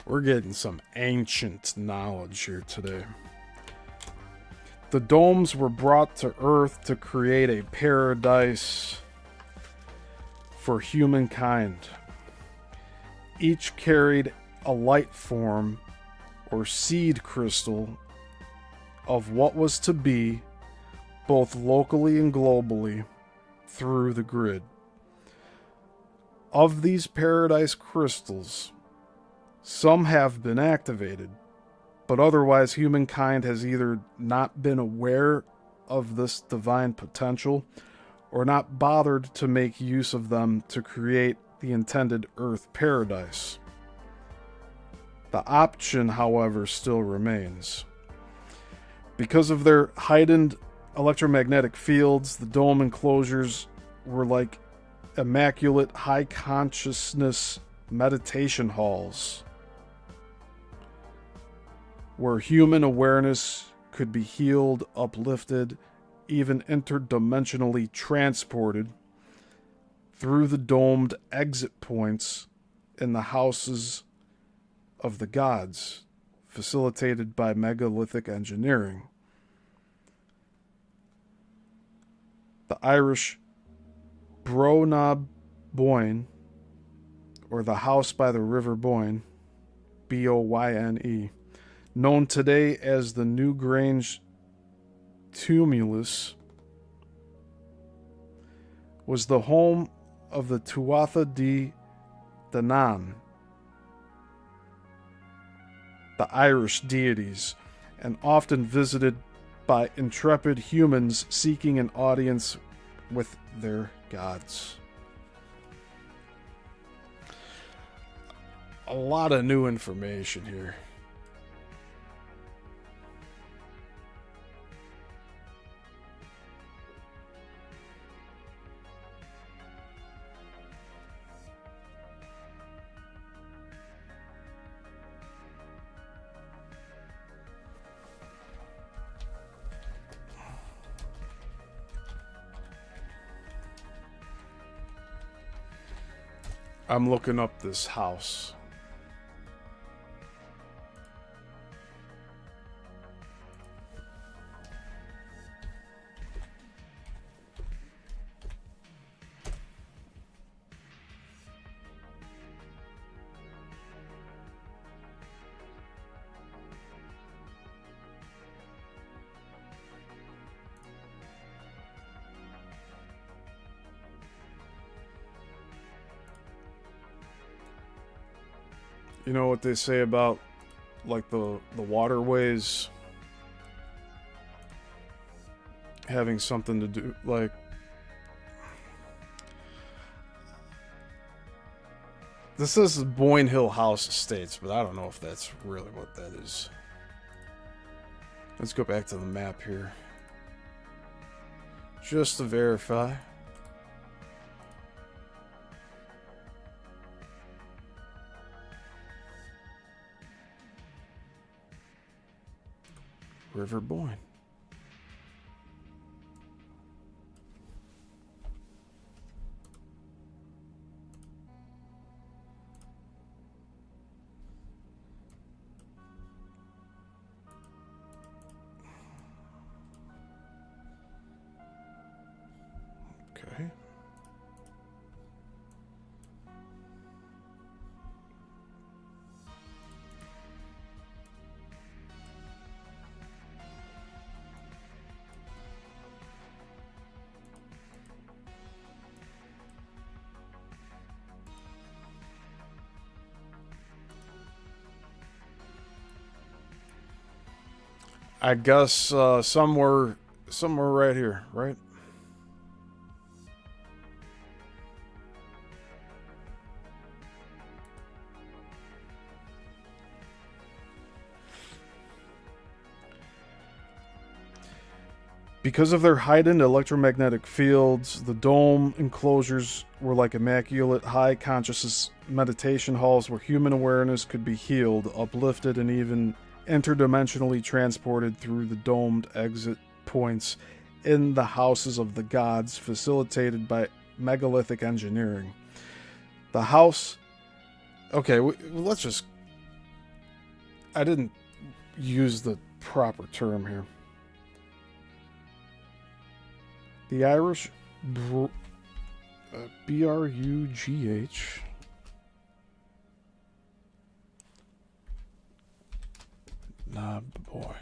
We're getting some ancient knowledge here today. The domes were brought to Earth to create a paradise for humankind. Each carried a light form or seed crystal of what was to be, both locally and globally, through the grid. Of these paradise crystals, some have been activated, but otherwise humankind has either not been aware of this divine potential or not bothered to make use of them to create the intended Earth paradise. The option, however, still remains. Because of their heightened electromagnetic fields, the dome enclosures were like immaculate high consciousness meditation halls, where human awareness could be healed, uplifted, even interdimensionally transported through the domed exit points in the houses of the gods, facilitated by megalithic engineering. The Irish Brognob Boyne, or the House by the River Boyne, Boyne, known today as the New Grange Tumulus, was the home of the Tuatha De Danann, the Irish deities, and often visited by intrepid humans seeking an audience with their gods. A lot of new information here. I'm looking up this house. You know what they say about, like, the waterways having something to do, like, this is Boyne Hill House Estates, but I don't know if that's really what that is. Let's go back to the map here, just to verify. River Boyne. Okay. I guess somewhere right here, right? Because of their heightened electromagnetic fields, the dome enclosures were like immaculate high consciousness meditation halls where human awareness could be healed, uplifted, and even interdimensionally transported through the domed exit points in the houses of the gods, facilitated by megalithic engineering. The house... Okay, let's just... I didn't use the proper term here. The Irish B-R-U-G-H... Nah, boy.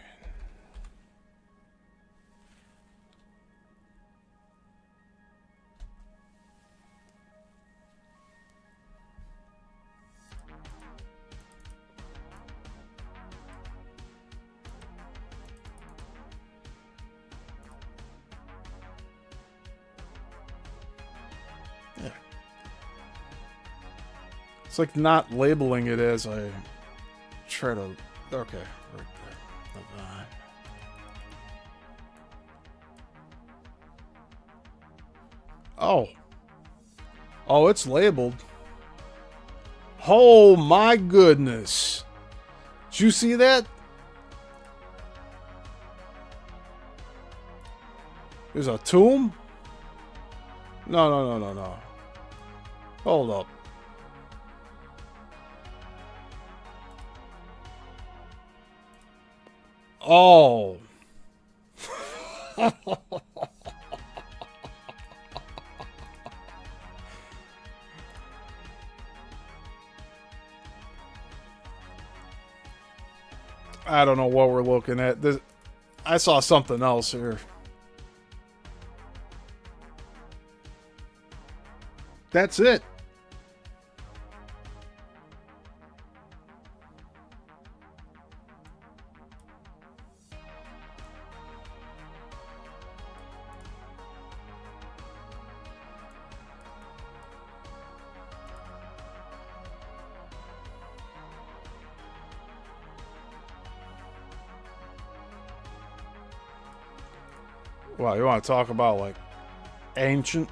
Yeah. It's like not labeling it as I try to... Okay, right there. Oh. Oh, it's labeled. Oh my goodness. Did you see that? There's a tomb? No. Hold up. Oh. I don't know what we're looking at. I saw something else here. That's it. Well, you want to talk about, like, ancient?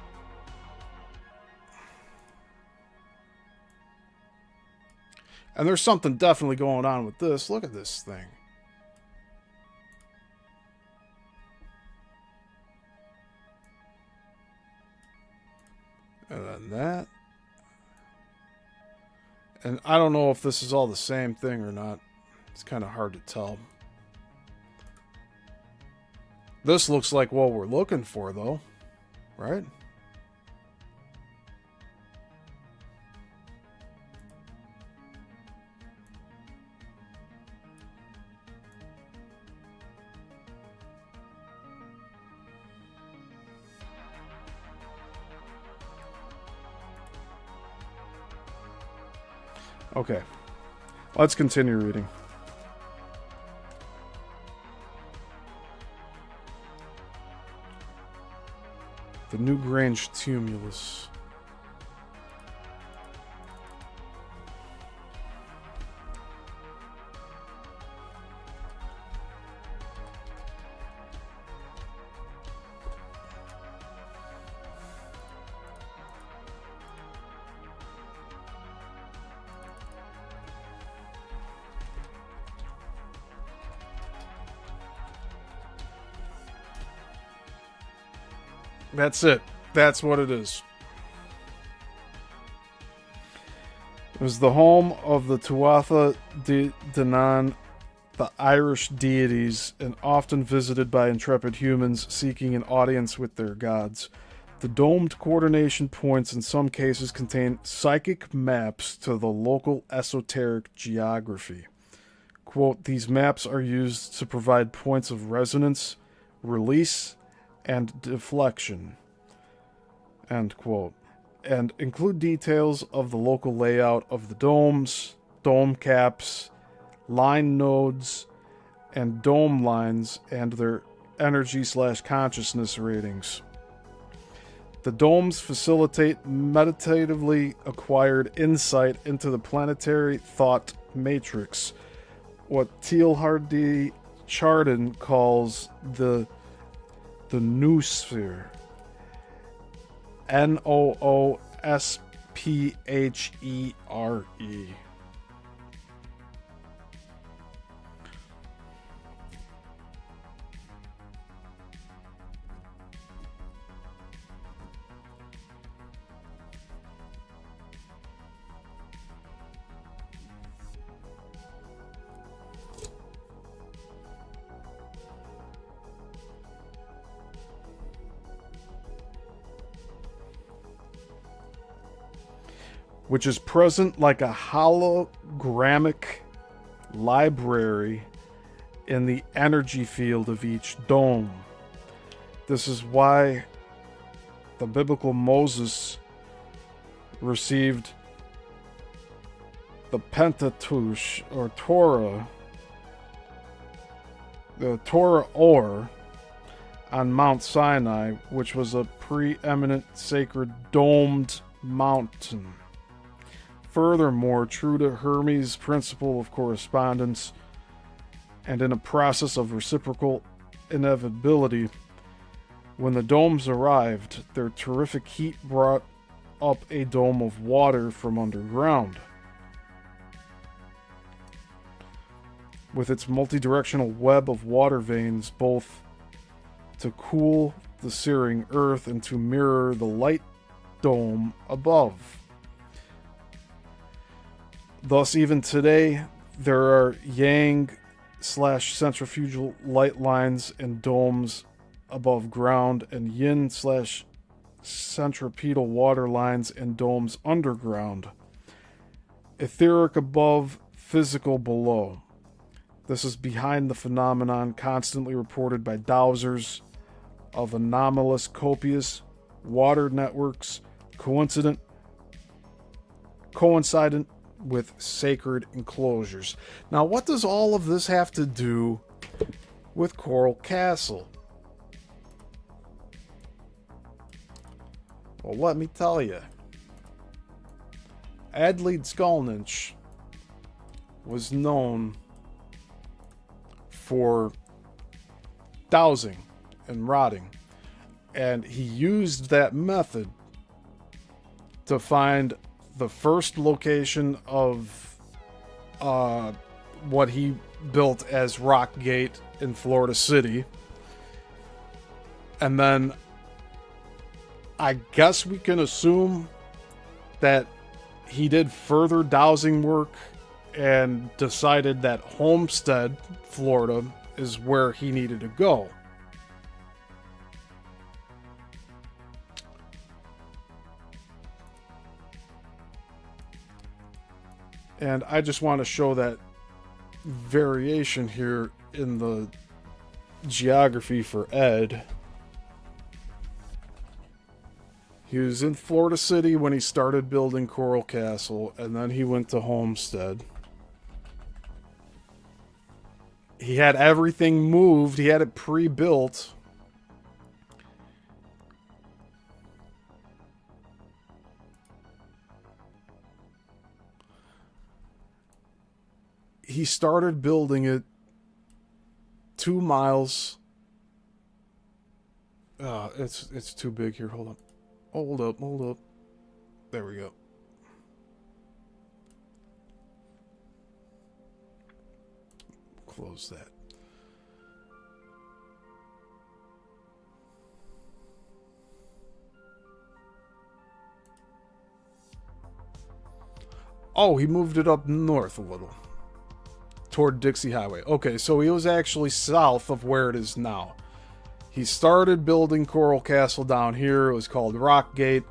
And there's something definitely going on with this. Look at this thing. And then that. And I don't know if this is all the same thing or not. It's kind of hard to tell. This looks like what we're looking for, though. Right? Okay. Let's continue reading. The New Grange Tumulus. That's it. That's what it is. It was the home of the Tuatha De Danann, the Irish deities, and often visited by intrepid humans seeking an audience with their gods. The domed coordination points in some cases contain psychic maps to the local esoteric geography. Quote, these maps are used to provide points of resonance, release, and deflection, end quote, and include details of the local layout of the domes, dome caps, line nodes, and dome lines, and their energy/consciousness ratings. The domes facilitate meditatively acquired insight into the planetary thought matrix, what Teilhard Chardin calls the noosphere. Noosphere. Which is present like a hologramic library in the energy field of each dome. This is why the biblical Moses received the Pentateuch, or Torah, the Torah Or, on Mount Sinai, which was a preeminent sacred domed mountain. Furthermore, true to Hermes' principle of correspondence, and in a process of reciprocal inevitability, when the domes arrived, their terrific heat brought up a dome of water from underground. With its multi-directional web of water veins, both to cool the searing earth and to mirror the light dome above. Thus, even today, there are yang/centrifugal light lines and domes above ground, and yin/centripetal water lines and domes underground. Etheric above, physical below. This is behind the phenomenon constantly reported by dowsers of anomalous copious water networks coincident with sacred enclosures. Now, what does all of this have to do with Coral Castle? Well, let me tell you. Ed Leedskalnin was known for dowsing and rotting, and he used that method to find the first location of what he built as Rock Gate in Florida City, and then I guess we can assume that he did further dowsing work and decided that Homestead, Florida, is where he needed to go. And I just want to show that variation here in the geography for Ed. He was in Florida City when he started building Coral Castle, and then he went to Homestead. He had everything moved. He had it pre-built. He started building it 2 miles. It's too big here. Hold up. Hold up. There we go. Close that. Oh, he moved it up north a little. Toward Dixie Highway. Okay, so he was actually south of where it is now. He started building Coral Castle down here. It was called Rock Gate.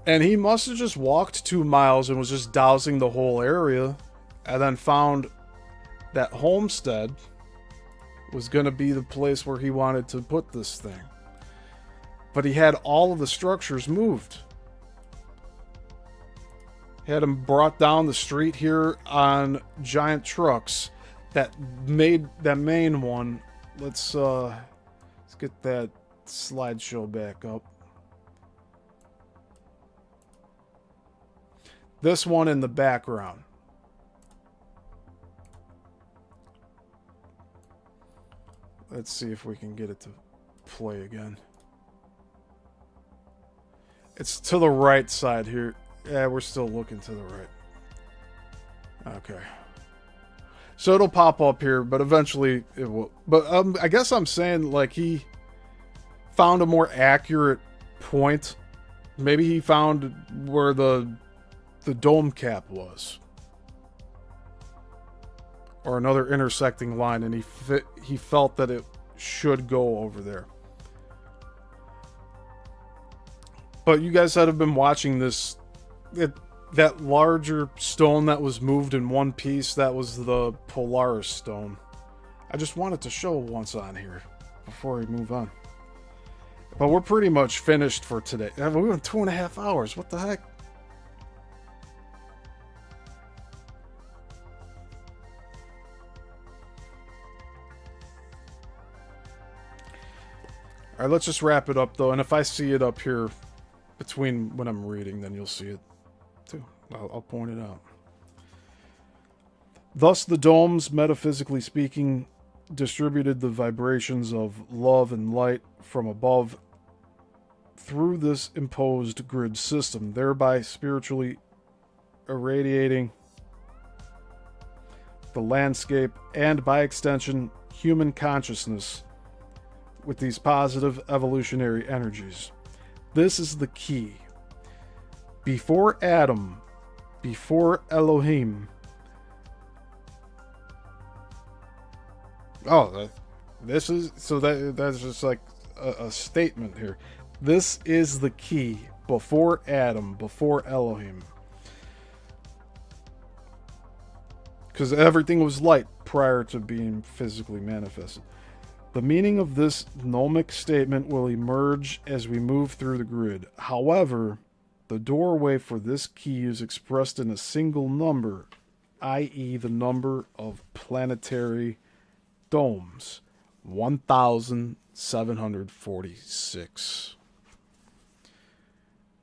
And he must have just walked 2 miles and was just dowsing the whole area. And then found that Homestead was going to be the place where he wanted to put this thing. But he had all of the structures moved. He had them brought down the street here on giant trucks. That main one. Let's get that slideshow back up. This one in the background. Let's see if we can get it to play again. It's to the right side here. Yeah, we're still looking to the right. Okay. So it'll pop up here, but eventually it will. But I guess I'm saying, like, he found a more accurate point. Maybe he found where the dome cap was. Or another intersecting line, and he felt that it should go over there. But you guys that have been watching this, that larger stone that was moved in one piece, that was the Polaris stone. I just wanted to show once on here before we move on. But we're pretty much finished for today. We went 2.5 hours. What the heck? Alright, let's just wrap it up though. And if I see it up here between when I'm reading, then you'll see it too. I'll point it out. Thus the domes, metaphysically speaking, distributed the vibrations of love and light from above through this imposed grid system, thereby spiritually irradiating the landscape and, by extension, human consciousness with these positive evolutionary energies. This is the key. Before Adam, before Elohim. Oh, this is, so that's just like a statement here. This is the key. Before Adam, before Elohim. because everything was light prior to being physically manifested. The meaning of this gnomic statement will emerge as we move through the grid. However, the doorway for this key is expressed in a single number, i.e. the number of planetary domes, 1,746.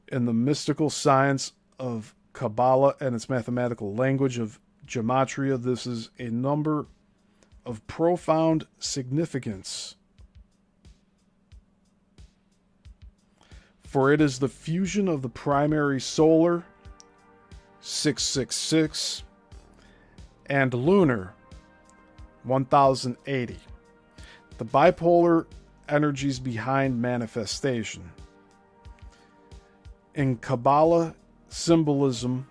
In the mystical science of Kabbalah and its mathematical language of gematria, this is a number of profound significance, for it is the fusion of the primary solar, 666, and lunar, 1080. The bipolar energies behind manifestation. In Kabbalah symbolism,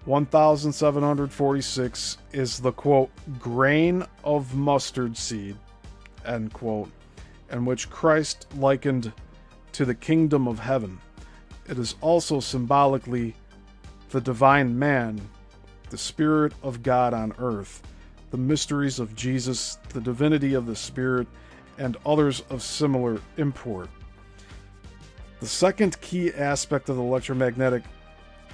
1746 is the, quote, grain of mustard seed, end quote, and which Christ likened to the kingdom of heaven. It is also symbolically the divine man, the Spirit of God on earth, the mysteries of Jesus, the divinity of the Spirit, and others of similar import. The second key aspect of the electromagnetic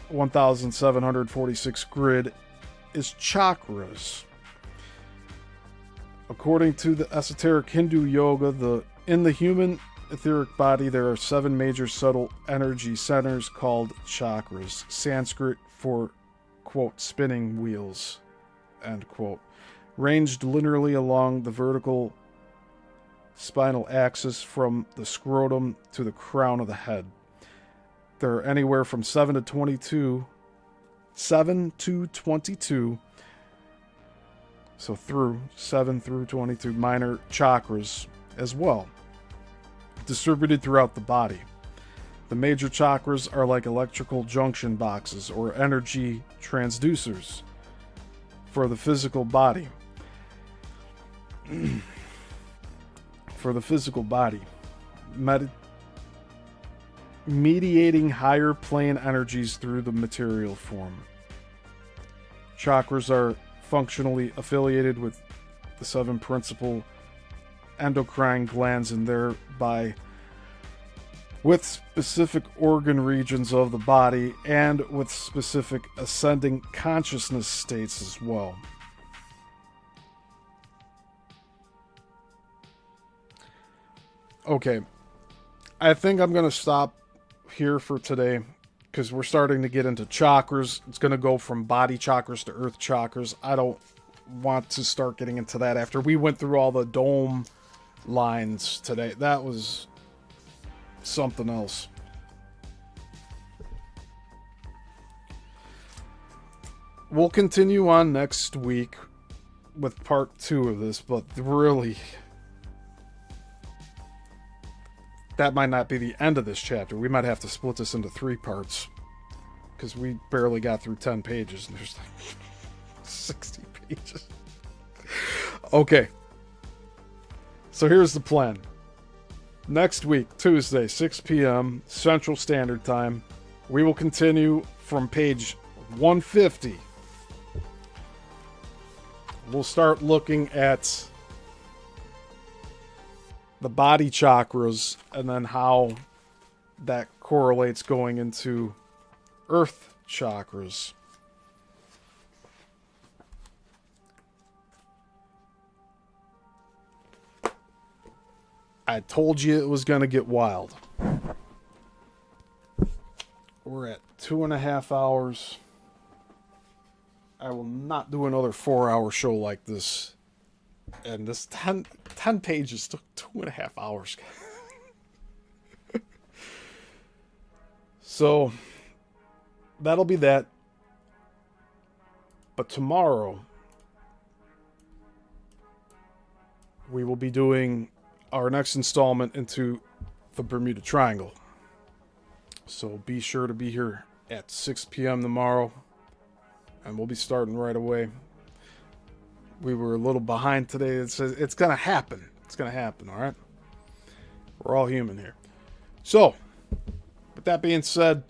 1746 grid is chakras. According to the esoteric Hindu yoga, in the human etheric body there are 7 major subtle energy centers called chakras, Sanskrit for, quote, spinning wheels, end quote, ranged linearly along the vertical spinal axis from the scrotum to the crown of the head. There are anywhere from 7 to 22, so through 7 through 22 minor chakras as well, distributed throughout the body. The major chakras are like electrical junction boxes or energy transducers for the physical body. Mediating higher plane energies through the material form. Chakras are functionally affiliated with the 7 principal endocrine glands and thereby with specific organ regions of the body and with specific ascending consciousness states as well. Okay, I think I'm going to stop here for today because we're starting to get into chakras. It's going to go from body chakras to earth chakras. I don't want to start getting into that after we went through all the dome lines today. That was something else. We'll continue on next week with part 2 of this, but really, that might not be the end of this chapter. We might have to split this into 3 parts, because we barely got through 10 pages, and there's like 60 pages. Okay. So here's the plan. Next week, Tuesday, 6 p.m. Central Standard Time, we will continue from page 150. We'll start looking at the body chakras and then how that correlates going into earth chakras. I told you it was going to get wild. We're at 2.5 hours. I will not do another 4-hour show like this. And this 10 pages took 2.5 hours. So, that'll be that. But tomorrow, we will be doing our next installment into the Bermuda Triangle. So be sure to be here at 6 p.m. tomorrow. And we'll be starting right away. We were a little behind today. It's going to happen. It's going to happen, all right? We're all human here. So, with that being said,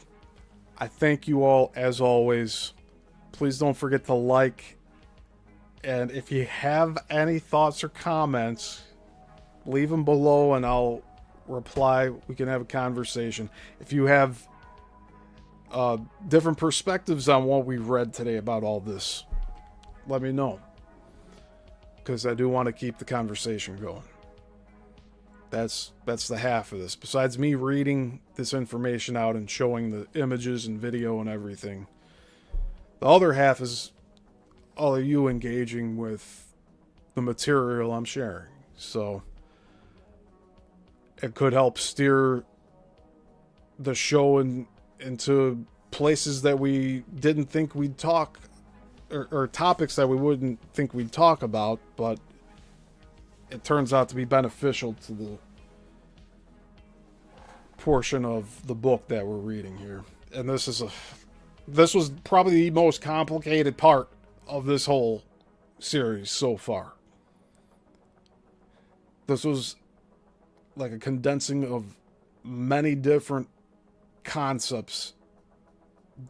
I thank you all, as always. Please don't forget to like. And if you have any thoughts or comments, leave them below and I'll reply. We can have a conversation. If you have different perspectives on what we read today about all this, let me know. Because I do want to keep the conversation going. That's the half of this. Besides me reading this information out and showing the images and video and everything, the other half is all of you engaging with the material I'm sharing. So it could help steer the show into places that we didn't think we'd talk, or topics that we wouldn't think we'd talk about, but it turns out to be beneficial to the portion of the book that we're reading here. And this was probably the most complicated part of this whole series so far. This was like a condensing of many different concepts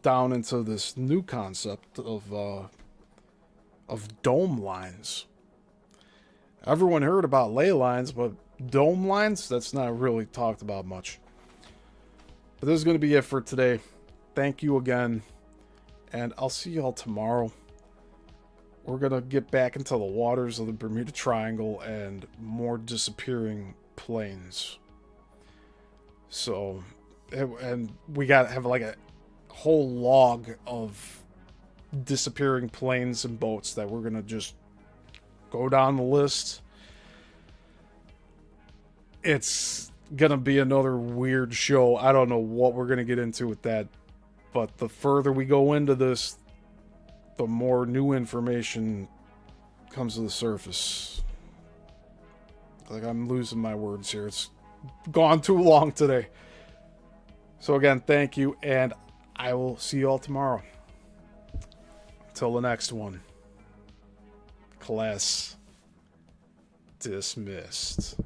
down into this new concept of dome lines. Everyone heard about ley lines, but dome lines, that's not really talked about much. But this is going to be it for today. Thank you again, and I'll see y'all tomorrow. We're going to get back into the waters of the Bermuda Triangle and more disappearing planes. So, and we got to have like a whole log of disappearing planes and boats that we're going to just go down the list. It's gonna be another weird show. I don't know what we're gonna get into with that, but the further we go into this, the more new information comes to the surface. Like, I'm losing my words here. It's gone too long today. So again, thank you, and I will see you all tomorrow. Till the next one. Class dismissed.